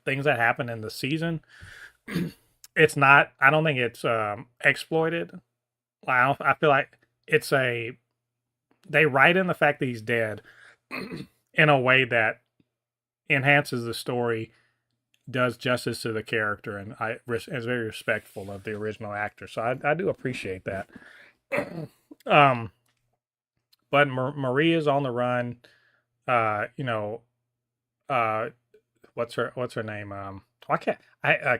things that happen in the season. It's not. I don't think it's exploited. I feel like it's they write in the fact that he's dead in a way that enhances the story, does justice to the character, and is very respectful of the original actor. So I do appreciate that. um, but Marie is on the run. You know, what's her name? Why can't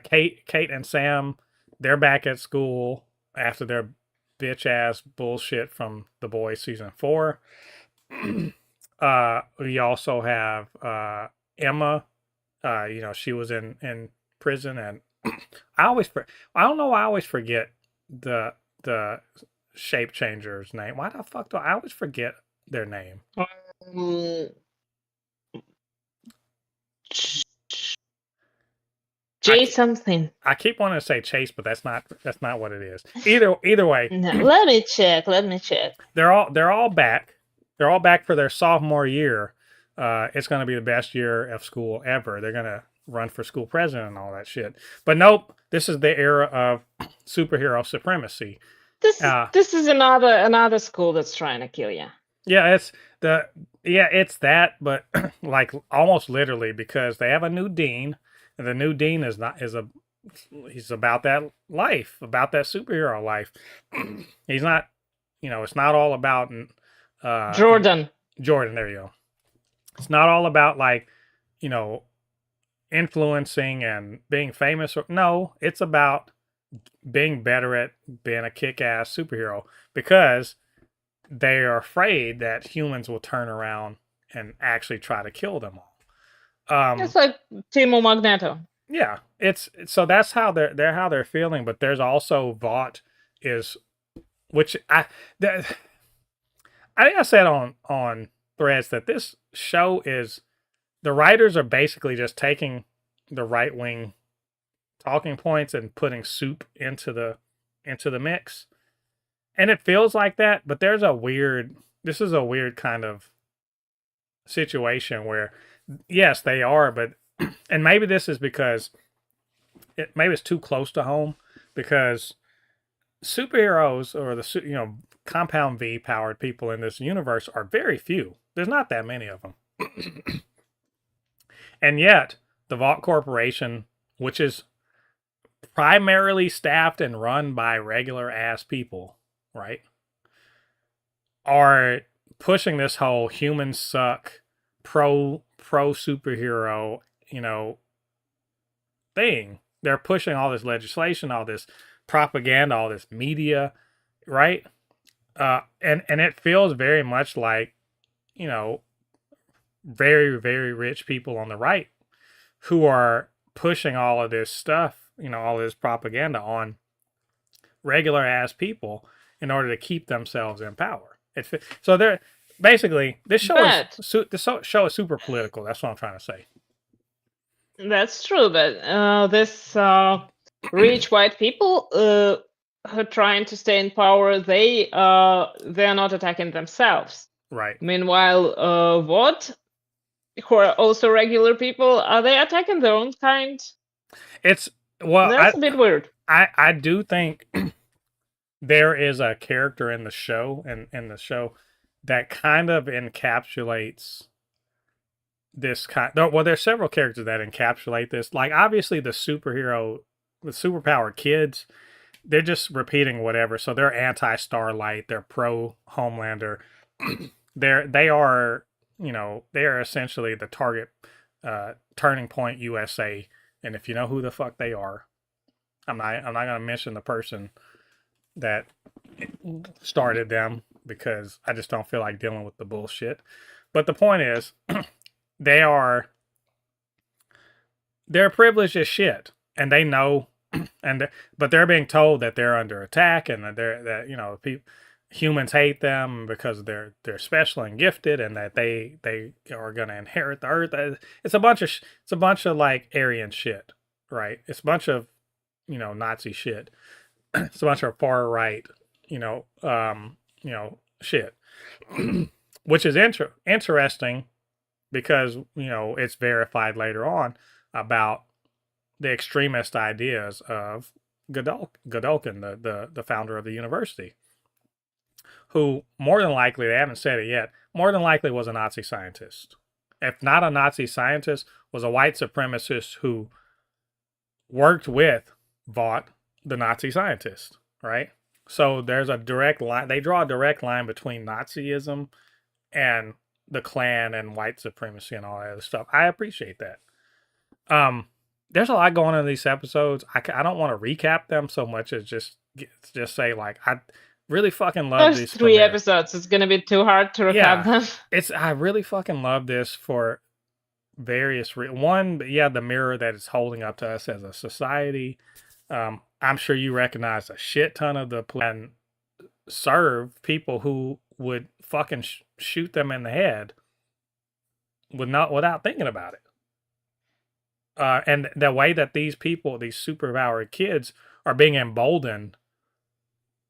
Kate and Sam? They're back at school after their bitch ass bullshit from The Boys season 4. We also have Emma. You know, she was in prison, and I don't know why I always forget the shape changer's name. Why the fuck do I always forget their name? Something. I keep wanting to say Chase, but that's not what it is. Either way. No, let me check. They're all back. They're all back for their sophomore year. It's going to be the best year of school ever. They're going to run for school president and all that shit. But nope, this is the era of superhero supremacy. This is another school that's trying to kill you. Yeah, it's that, but like almost literally, because they have a new dean, and the new dean he's about that life, about that superhero life. He's not, it's not all about Jordan, there you go. It's not all about like, influencing and being famous. No, it's about being better at being a kick-ass superhero, because they are afraid that humans will turn around and actually try to kill them all. It's like Timo Magneto. Yeah, so that's how they're feeling. But there's also Vought which I think I said on Threads that this show is, the writers are basically just taking the right wing talking points and putting soup into the mix. And it feels like that, but this is a weird kind of situation where, yes, they are, but, and maybe this is because maybe it's too close to home, because superheroes, or the, compound V powered people in this universe are very few. There's not that many of them. And yet, the Vought Corporation, which is primarily staffed and run by regular ass people, right, are pushing this whole humans suck, pro superhero, thing. They're pushing all this legislation, all this propaganda, all this media, right? And it feels very much like, very, very rich people on the right who are pushing all of this stuff, all this propaganda on regular ass people in order to keep themselves in power. So they're basically, this show is super political. That's what I'm trying to say. That's true, but this rich white people who are trying to stay in power, they're not attacking themselves. Right. Meanwhile, Vought, who are also regular people, are they attacking their own kind? That's a bit weird. I do think there is a character in the show that kind of encapsulates this kind. Well, there's several characters that encapsulate this. Like, obviously the superpowered kids, they're just repeating whatever. So they're anti-Starlight, they're pro Homelander. They are essentially the target, Turning Point USA. And if you know who the fuck they are, I'm not gonna mention the person that started them, because I just don't feel like dealing with the bullshit. But the point is, they're privileged as shit, and they know, but they're being told that they're under attack, and that humans hate them because they're special and gifted, and that they are going to inherit the earth. It's a bunch of like Aryan shit, right? It's a bunch of Nazi shit. It's a bunch of far right, shit, which is interesting, because it's verified later on about the extremist ideas of Godolkin, the founder of the university, who more than likely, they haven't said it yet, more than likely was a Nazi scientist. If not a Nazi scientist, was a white supremacist who worked with Vought, the Nazi scientist, right? So there's a direct line. They draw a direct line between Nazism and the Klan and white supremacy and all that other stuff. I appreciate that. There's a lot going on in these episodes. I don't want to recap them so much as just say like I really fucking love these 3 episodes. It's gonna be too hard to recap them. I really fucking love this for various one, the mirror that it's holding up to us as a society. I'm sure you recognize a shit ton of the plan serve people who would fucking shoot them in the head without thinking about it. And the way that these people, these superpowered kids, are being emboldened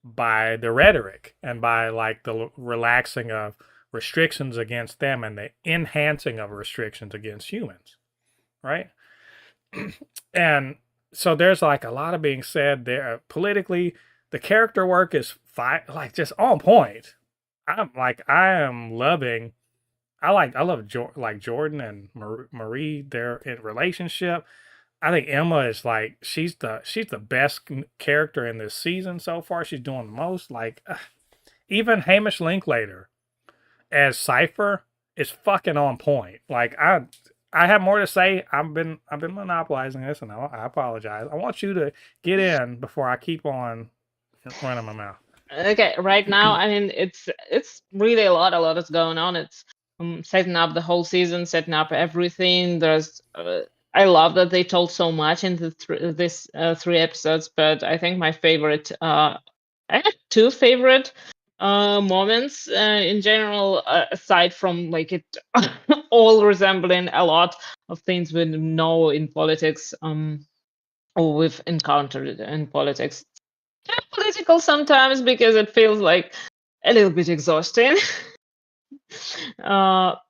by the rhetoric and by like the relaxing of restrictions against them and the enhancing of restrictions against humans, right? And so there's like a lot of being said there politically. The character work is like just on point. I love Jordan and Marie, their relationship. I think Emma is like she's the best character in this season so far. She's doing the most. Like even Hamish Linklater as Cypher is fucking on point. Like I have more to say. I've been monopolizing this, and I apologize. I want you to get in before I keep on running my mouth. Okay, right now, I mean, it's really a lot is going on. It's setting up the whole season, setting up everything. There's I love that they told so much in this 3 episodes, but I think my favorite, I have 2 favorite moments in general, aside from like it all resembling a lot of things we know in politics, or we've encountered in politics. Political sometimes because it feels like a little bit exhausting. But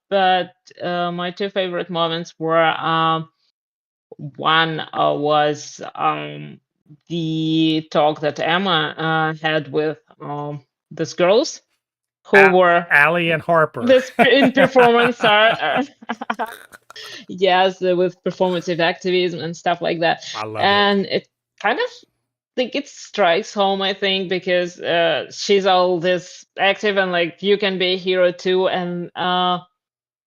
my 2 favorite moments were one was the talk that Emma had with these girls who were Allie and Harper. This in performance art. Yes, with performative activism and stuff like that. I love and it kind of like it strikes home, I think, because she's all this active and like you can be a hero too, and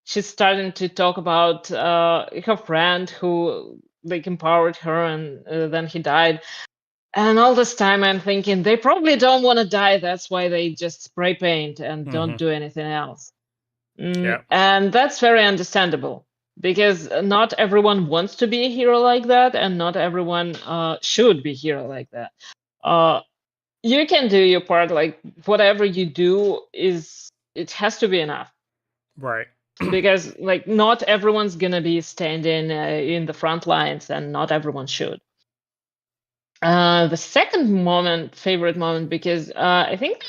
she's starting to talk about her friend who like empowered her, and then he died. And all this time I'm thinking they probably don't want to die. That's why they just spray paint and don't do anything else. And that's very understandable, because not everyone wants to be a hero like that, and not everyone should be a hero like that. You can do your part, like whatever you do it has to be enough. Right. Because like not everyone's gonna be standing in the front lines, and not everyone should. The second favorite moment, because I think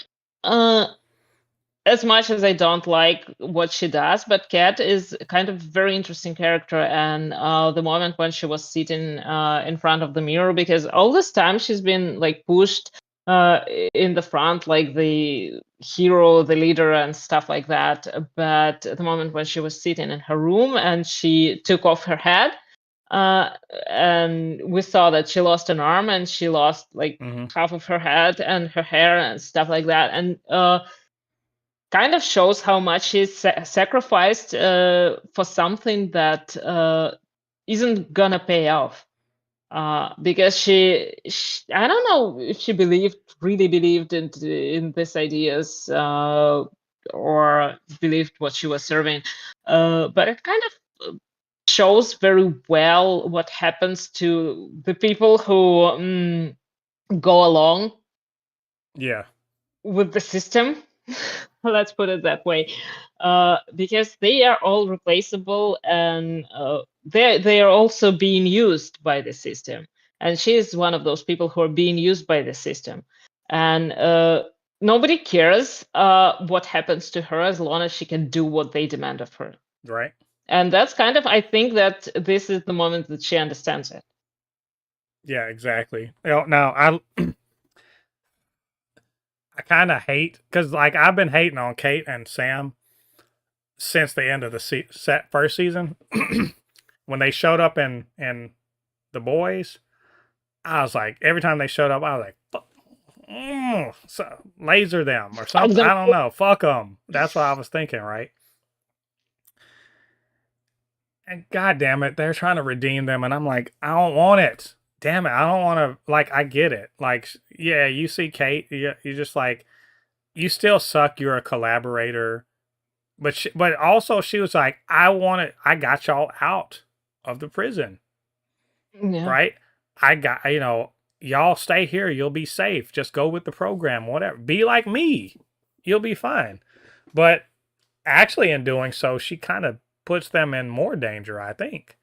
as much as I don't like what she does, but Kat is kind of very interesting character. And the moment when she was sitting in front of the mirror, because all this time she's been like pushed in the front, like the hero, the leader, and stuff like that. But the moment when she was sitting in her room and she took off her hat, and we saw that she lost an arm and she lost like half of her head and her hair and stuff like that. And kind of shows how much she's sacrificed for something that isn't gonna pay off. Because she I don't know if she really believed in these ideas, or believed what she was serving, but it kind of shows very well what happens to the people who go along with the system. Let's put it that way, because they are all replaceable, and they are also being used by the system. And she is one of those people who are being used by the system, and nobody cares what happens to her as long as she can do what they demand of her. Right. And that's kind of, I think that this is the moment that she understands it. Yeah, exactly. Now I kind of hate because like I've been hating on Kate and Sam since the end of the first season. When they showed up in the boys, I was like, every time they showed up, I was like, fuck, so laser them or something. I don't know. Fuck them. That's what I was thinking, right? And god damn it, they're trying to redeem them, and I'm like, I don't want it. Damn it, I don't want to. Like, I get it. Like, yeah, you see Kate, you're just like, you still suck. You're a collaborator, but also she was like, I want it. I got y'all out of the prison, right? I got y'all stay here. You'll be safe. Just go with the program. Whatever. Be like me. You'll be fine. But actually, in doing so, she kind of puts them in more danger, I think,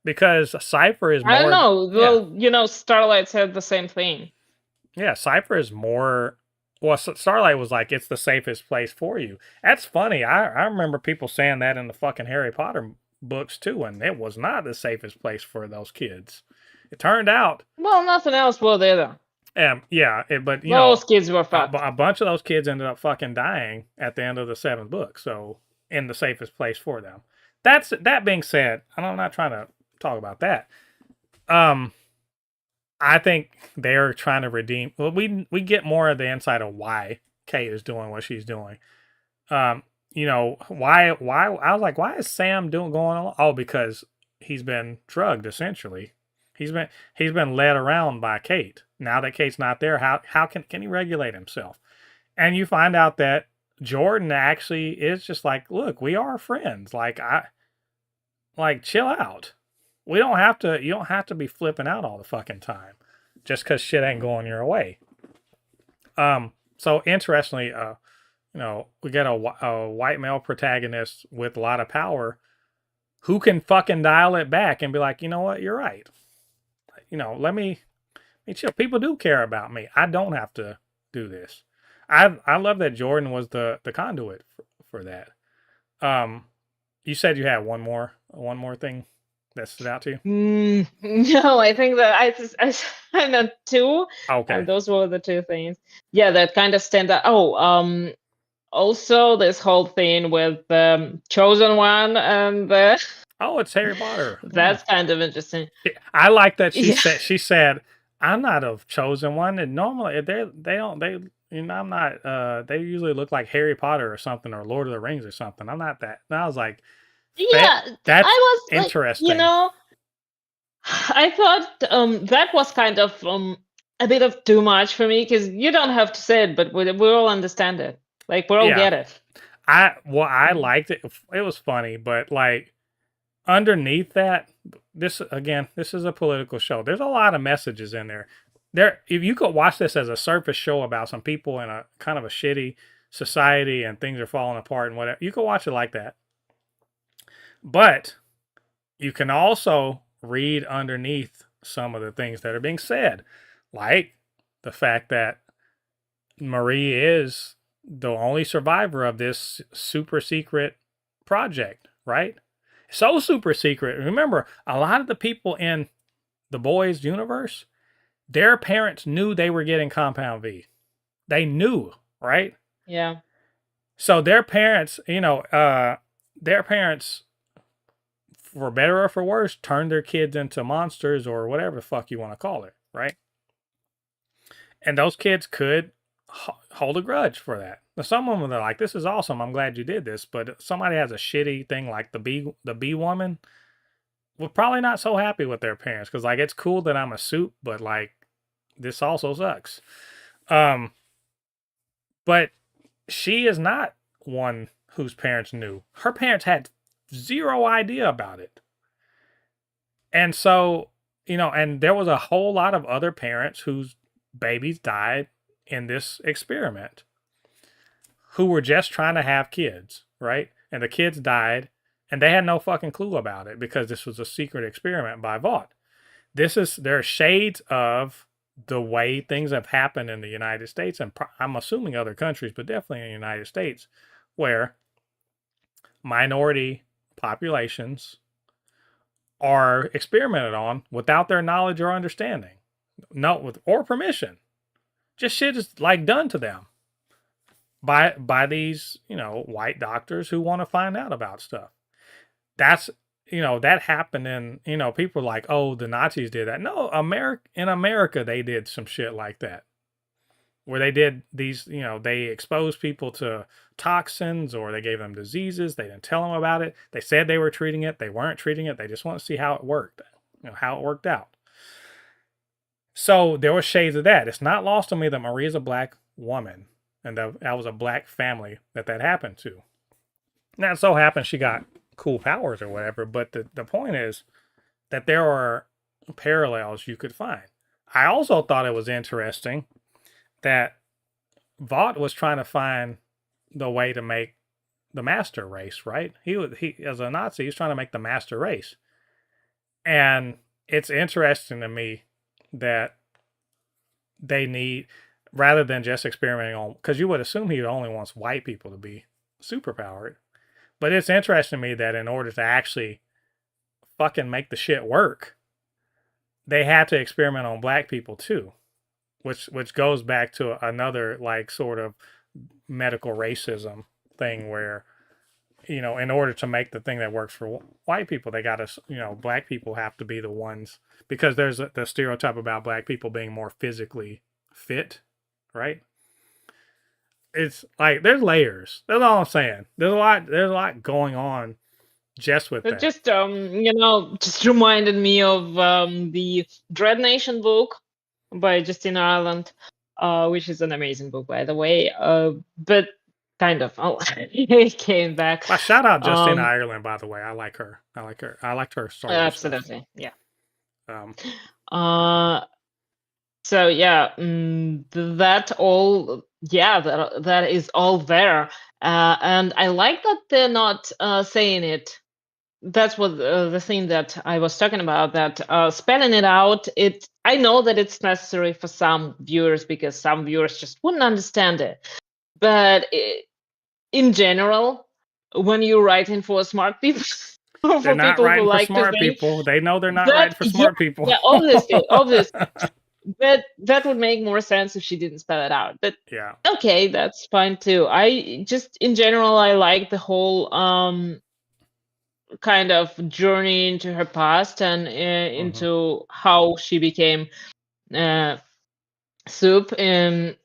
because Cypher is more. I don't know. Well, Starlight said the same thing. Yeah, Cypher is more. Well, Starlight was like, it's the safest place for you. That's funny. I remember people saying that in the fucking Harry Potter books too, and it was not the safest place for those kids. It turned out. Well, nothing else was there. Yeah, but those kids were fucked. A bunch of those kids ended up fucking dying at the end of the 7th book. So in the safest place for them. That being said, I'm not trying to talk about that. I think they're trying to redeem. Well, we get more of the insight of why Kate is doing what she's doing. Why I was like, why is Sam going on? Oh, because he's been drugged essentially. He's been led around by Kate. Now that Kate's not there, how can he regulate himself? And you find out that Jordan actually is just like, look, we are friends. Like chill out. You don't have to be flipping out all the fucking time just because shit ain't going your way. So interestingly, we get a white male protagonist with a lot of power who can fucking dial it back and be like, you know what, you're right. Let me chill. People do care about me. I don't have to do this. I love that Jordan was the conduit for that. You said you had one more thing that stood out to you? No, I think that I meant two. Okay. And those were the two things. Yeah, that kind of stand out. Oh, also this whole thing with the Chosen One and the. Oh, it's Harry Potter. That's kind of interesting. I like that she said, I'm not a chosen one. And normally I'm not they usually look like Harry Potter or something or Lord of the Rings or something. I'm not that. And I was like, yeah, that's I was interesting. I thought that was kind of a bit of too much for me because you don't have to say it, but we all understand it. Like we all get it. I liked it. It was funny, but like underneath that, this is a political show. There's a lot of messages in there. If you could watch this as a surface show about some people in a kind of a shitty society and things are falling apart and whatever, you could watch it like that. But you can also read underneath some of the things that are being said, like the fact that Marie is the only survivor of this super secret project, right? So super secret. Remember, a lot of the people in the boys' universe, their parents knew they were getting Compound V. They knew, right? Yeah. So their parents, for better or for worse, turned their kids into monsters or whatever the fuck you want to call it, right? And those kids could hold a grudge for that. Now, some of them are like, this is awesome. I'm glad you did this. But somebody has a shitty thing like the bee woman, we're probably not so happy with their parents because like it's cool that I'm a soup, but like this also sucks. But she is not one whose parents knew. Her parents had zero idea about it. And so, and there was a whole lot of other parents whose babies died in this experiment who were just trying to have kids, right? And the kids died and they had no fucking clue about it because this was a secret experiment by Vought. There are shades of the way things have happened in the United States, and I'm assuming other countries, but definitely in the United States, where minority populations are experimented on without their knowledge or understanding, or permission. Just shit is like done to them. by these, white doctors who want to find out about stuff. That's, that happened in, people are like, oh, the Nazis did that. No, in America, they did some shit like that, where they did these, they exposed people to toxins, or they gave them diseases. They didn't tell them about it. They said they were treating it. They weren't treating it. They just want to see how it worked, how it worked out. So there were shades of that. It's not lost on me that Maria's a black woman, and that was a black family that happened to. Now, it so happens she got cool powers or whatever, but the point is that there are parallels you could find. I also thought it was interesting that Vought was trying to find the way to make the master race, right? He as a Nazi, he's trying to make the master race. And it's interesting to me that they need, rather than just experimenting on, because you would assume he only wants white people to be superpowered. But it's interesting to me that in order to actually fucking make the shit work, they had to experiment on black people too. Which goes back to another like sort of medical racism thing where, in order to make the thing that works for white people, they got to, black people have to be the ones, because there's the stereotype about black people being more physically fit, right? It's like there's layers. That's all I'm saying. There's a lot going on just with that. Just just reminded me of the Dread Nation book by Justina Ireland, which is an amazing book, by the way. But kind of, it came back. Well, shout out Justina Ireland, by the way. I like her. I liked her story. Absolutely, stuff. Yeah. So yeah, that all, that is all there, and I like that they're not saying it. That's what the thing that I was talking about, that spelling it out, I know that it's necessary for some viewers because some viewers just wouldn't understand it. But in general, when you're writing for smart people, they're not writing for smart people. They know they're not writing for smart people. Yeah, obviously. But that would make more sense if she didn't spell it out. But yeah, okay, that's fine too. I just, in general, I like the whole kind of journey into her past and into how she became Soup. And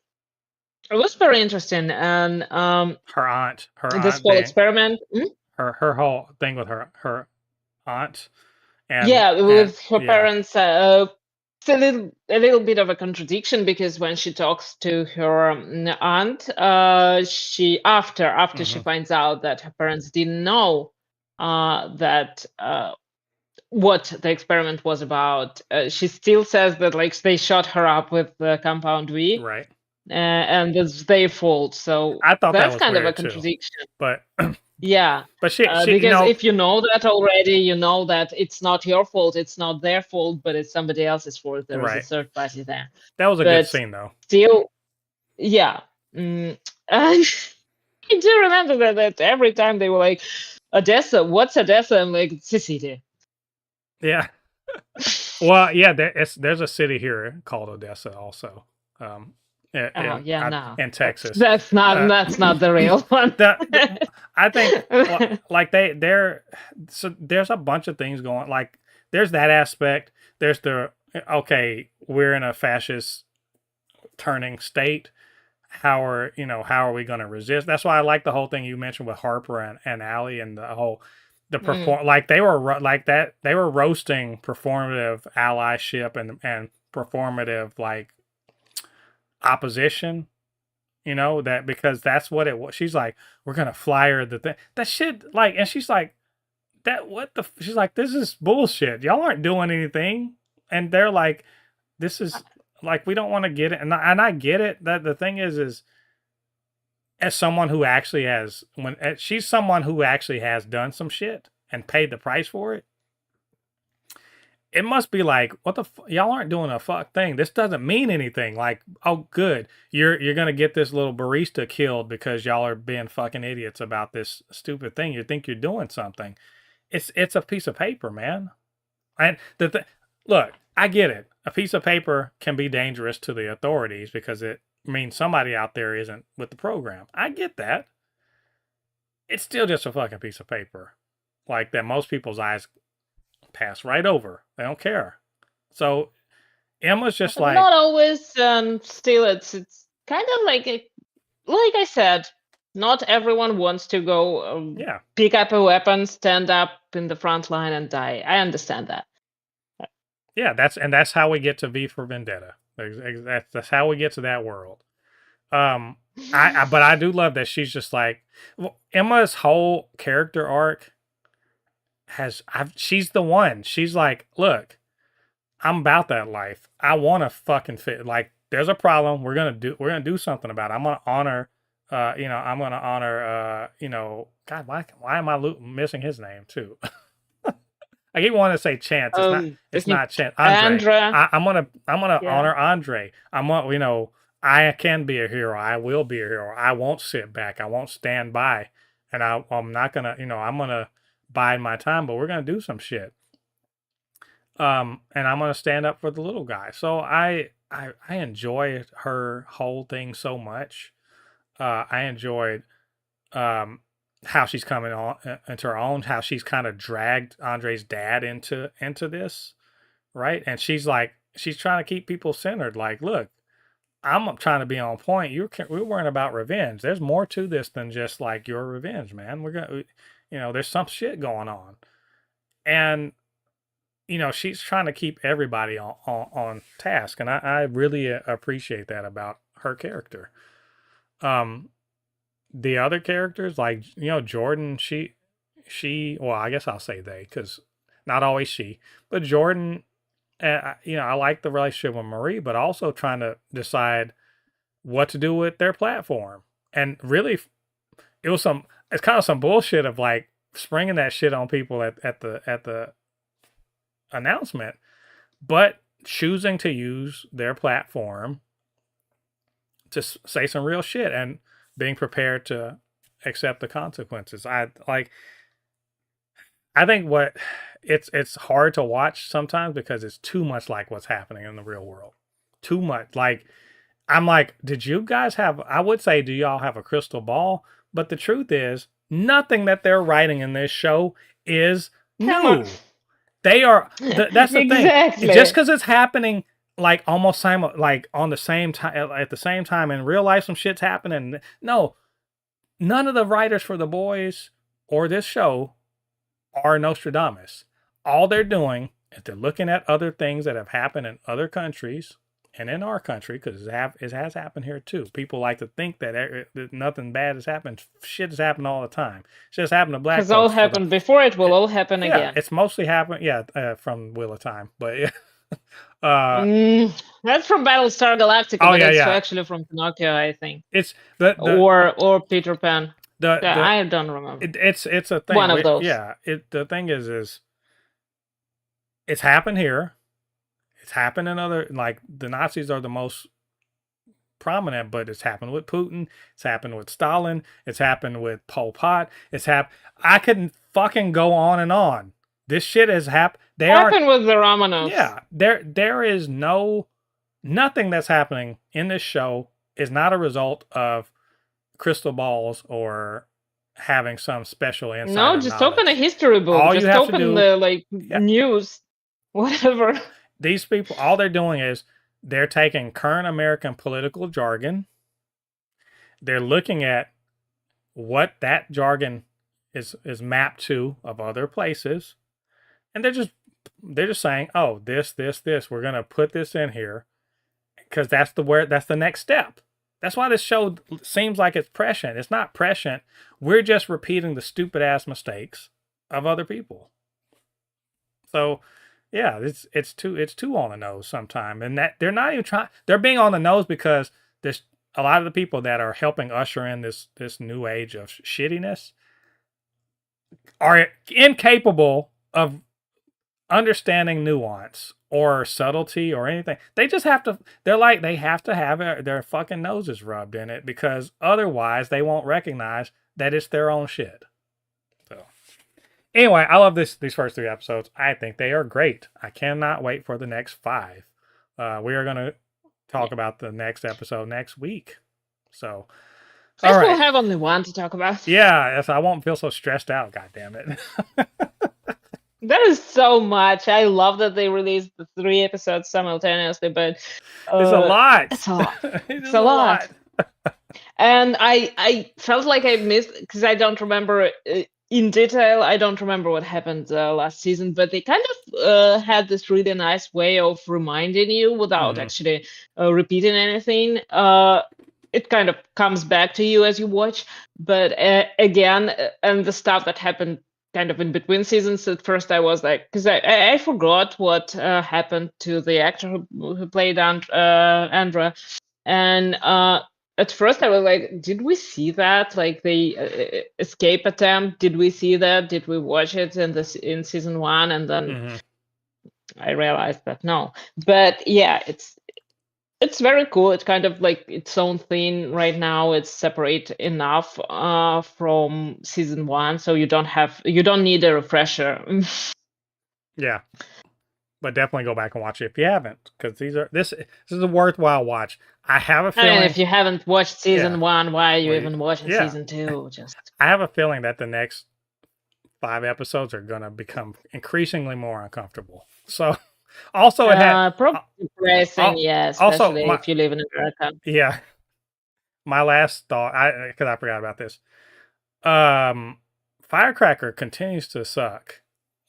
it was very interesting. And her aunt this whole experiment. Her whole thing with her aunt. With her parents. It's a little bit of a contradiction, because when she talks to her aunt, she after she finds out that her parents didn't know that what the experiment was about, she still says that like they shot her up with the compound V, right? And it's their fault. So I thought that's that was kind of a too, contradiction. but yeah, but she because if you know that already, you know that it's not your fault, it's not their fault, but it's somebody else's fault. There is a third party there. That was a good scene, though. Still, yeah. And I do remember that every time they were like, Odessa, what's Odessa? I'm like, it's a city. Yeah. Well, yeah, there's a city here called Odessa also. In Texas. That's not the real one. I think like so there's a bunch of things going, like there's that aspect. There's we're in a fascist turning state. How are we going to resist? That's why I like the whole thing you mentioned with Harper and Allie, and like they were roasting performative allyship and performative like opposition, that because that's what it was. She's like, we're gonna fly her the thing, that shit, like, and she's like, she's like, this is bullshit, y'all aren't doing anything. And they're like, this is like, we don't want to get it. And I get it. That the thing is as someone who actually has, she's someone who actually has done some shit and paid the price for it, it must be like, what the y'all aren't doing a fuck thing. This doesn't mean anything. Like, oh, good, you're gonna get this little barista killed because y'all are being fucking idiots about this stupid thing. You think you're doing something. It's a piece of paper, man. And look, I get it. A piece of paper can be dangerous to the authorities because it means somebody out there isn't with the program. I get that. It's still just a fucking piece of paper, like that most people's eyes pass right over. They don't care. So Emma's just like, not always. Still, it's kind of like I said, not everyone wants to go pick up a weapon, stand up in the front line, and die. I understand that. Yeah, that's how we get to V for Vendetta. That's how we get to that world. But I do love that she's just like, well, Emma's whole character arc she's the one. She's like, look, I'm about that life. I want to fucking fit. Like, there's a problem. We're gonna do something about it. I'm gonna honor. I'm gonna honor. God, why am I missing his name too? I keep wanting to say Chance. It's not Chance. Andre. I'm gonna honor Andre. I can be a hero. I will be a hero. I won't sit back. I won't stand by, and I'm not gonna. I'm gonna bide my time. But we're gonna do some shit. And I'm gonna stand up for the little guy. So I enjoy her whole thing so much. I enjoyed how she's coming on into her own, how she's kind of dragged Andre's dad into this, right? And she's trying to keep people centered. Like, look, I'm trying to be on point. We're worrying about revenge. There's more to this than just like your revenge, man. There's some shit going on, and she's trying to keep everybody on task, and I really appreciate that about her character. The other characters, like, Jordan, she well, I guess I'll say they, because not always she, but Jordan, I like the relationship with Marie, but also trying to decide what to do with their platform. And really, it's kind of some bullshit of like springing that shit on people at the announcement, but choosing to use their platform to say some real shit and being prepared to accept the consequences. I think it's hard to watch sometimes because it's too much like what's happening in the real world. Too much. Like, I'm like, did you guys I would say, do y'all have a crystal ball? But the truth is, nothing that they're writing in this show is new. They are, that's the exactly. thing. Just because it's happening like almost like on the same time, at the same time in real life, some shit's happening. No, none of the writers for The Boys or this show are Nostradamus. All they're doing is they're looking at other things that have happened in other countries and in our country, because it has happened here too. People like to think that nothing bad has happened. Shit has happened all the time. It's just happened to black folks. Because all happened before, it will all happen again. Yeah, it's mostly happened, from Wheel of Time. But yeah. That's from Battlestar Galactica, but it's actually from Pinocchio, I think. It's or Peter Pan. I don't remember. It's a thing. One of those. Yeah. The thing is it's happened here. It's happened in other, like, the Nazis are the most prominent, but it's happened with Putin. It's happened with Stalin. It's happened with Pol Pot. I couldn't fucking go on and on. This shit has happened. Happened with the Romanovs. Yeah, there is nothing that's happening in this show is not a result of crystal balls or having some special insight. No, just open a history book. Just open the news, whatever. These people, all they're doing is they're taking current American political jargon. They're looking at what that jargon is mapped to of other places, and they're just saying, oh, this, we're gonna put this in here because that's the next step. That's why this show seems like it's prescient. It's not prescient. We're just repeating the stupid ass mistakes of other people. So, yeah, it's too on the nose sometimes, and that they're not even trying. They're being on the nose because there's a lot of the people that are helping usher in this new age of shittiness are incapable of understanding nuance or subtlety or anything. They just have to. They have to have their fucking noses rubbed in it, because otherwise they won't recognize that it's their own shit. So. Anyway, I love these first 3 episodes. I think they are great. I cannot wait for the next 5. We are going to talk about the next episode next week. So, all right. We'll have only one to talk about. Yeah, so I won't feel so stressed out. God damn it. There is so much. I love that they released the 3 episodes simultaneously, but it's a lot. It's a lot. It's a lot. And I felt like I missed, because I don't remember in detail. I don't remember what happened last season, but they kind of had this really nice way of reminding you without actually repeating anything. It kind of comes back to you as you watch. But again, and the stuff that happened kind of in between seasons, at first I was like, because I forgot what happened to the actor who played Andra. And at first I was like, did we see that? Like the escape attempt, did we see that? Did we watch it in season 1? And then I realized that no. But yeah, it's very cool. It's kind of like its own thing right now. It's separate enough from season 1, so you don't need a refresher. Yeah, but definitely go back and watch it if you haven't, because this is a worthwhile watch. I have a feeling. If you haven't watched season 1, why are you even watching season 2? I have a feeling that the next 5 episodes are gonna become increasingly more uncomfortable. So. Also, it had probably depressing, especially if you live in America. Yeah, my last thought, because I forgot about this. Firecracker continues to suck,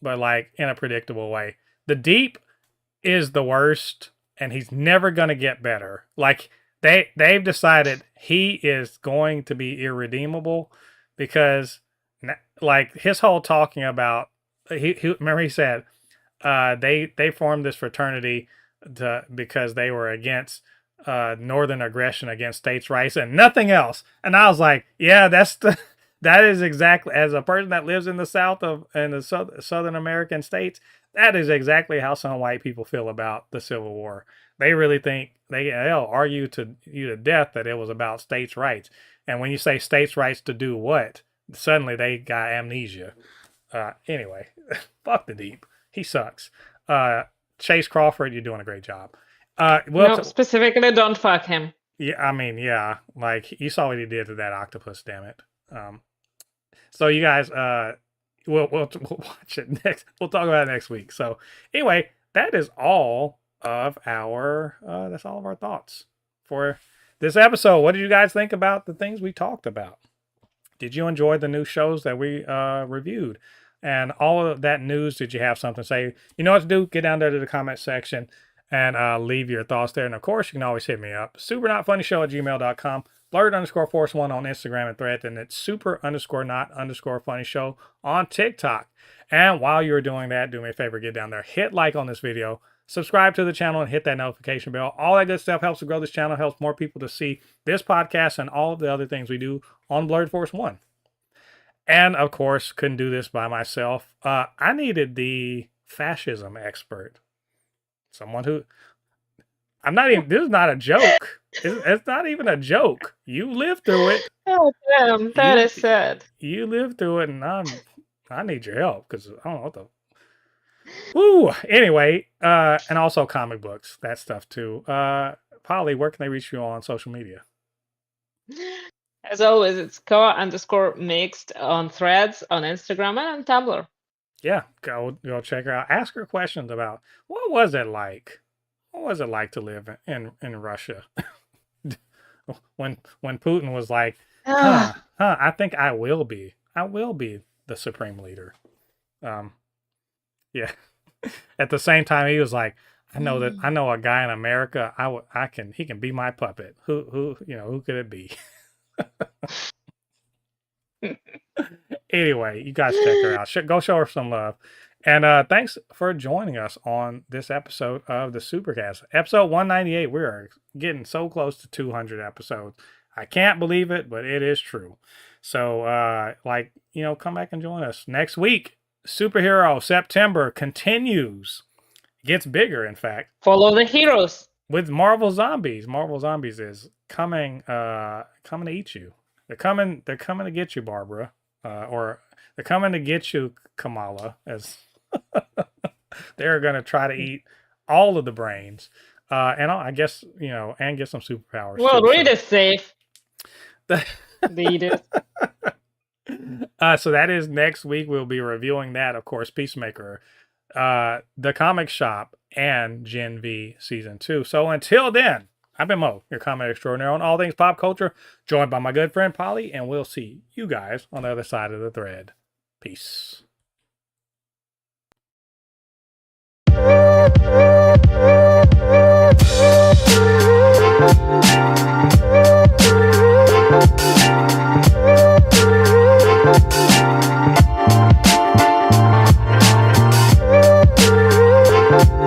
but like in a predictable way. The Deep is the worst, and he's never gonna get better. Like they've decided he is going to be irredeemable, because like his whole talking about he remember he said. They formed this fraternity because they were against northern aggression against states' rights and nothing else. And I was like, yeah, that is exactly, as a person that lives in the southern American states, that is exactly how some white people feel about the Civil War. They really think they'll argue to you to death that it was about states' rights. And when you say states' rights to do what, suddenly they got amnesia. Anyway, fuck the Deep. He sucks. Chase Crawford, you're doing a great job. No, specifically, don't fuck him. Yeah, I mean, yeah. Like, you saw what he did to that octopus, damn it. So you guys, we'll watch it next. We'll talk about it next week. So anyway, that is all of our thoughts for this episode. What did you guys think about the things we talked about? Did you enjoy the new shows that we reviewed? And all of that news, did you have something to say? You know what to do. Get down there to the comment section and leave your thoughts there. And of course, you can always hit me up. supernotfunnyshow@gmail.com. Blurred_force1 on Instagram and Thread. And it's super_not_funny show on TikTok. And while you're doing that, do me a favor, get down there, hit like on this video, subscribe to the channel, and hit that notification bell. All that good stuff helps to grow this channel, helps more people to see this podcast and all of the other things we do on Blurred Force 1. And of course, couldn't do this by myself. I needed the fascism expert. Someone who, I'm not even, this is not a joke. It's not even a joke. You lived through it. Oh, damn, that is sad. You lived through it, and I need your help, because I don't know what the. Woo! Anyway, and also comic books, that stuff too. Polly, where can they reach you on social media? As always, it's @mixed on Threads, on Instagram, and on Tumblr. Yeah, go check her out. Ask her questions about what was it like. What was it like to live in Russia? when Putin was like, I think I will be the supreme leader. Yeah. At the same time, he was like, I know a guy in America. He can be my puppet. Who could it be? Anyway, you guys check her out. Go show her some love. And thanks for joining us on this episode of the Supercast. Episode 198. We are getting so close to 200 episodes. I can't believe it, but it is true. So, come back and join us next week. Superhero September continues. Gets bigger, in fact. Follow the heroes. With Marvel Zombies. Marvel Zombies is coming to eat you. They're coming to get you, Barbara. Or they're coming to get you, Kamala, as they're going to try to eat all of the brains. And I guess, and get some superpowers. Well, too, read is safe. Read it. So that is next week. We'll be reviewing that, of course, Peacemaker, The Comic Shop, and Gen V Season 2. So until then, I've been Mo, your comment extraordinaire on all things pop culture, joined by my good friend Polly, and we'll see you guys on the other side of the thread. Peace.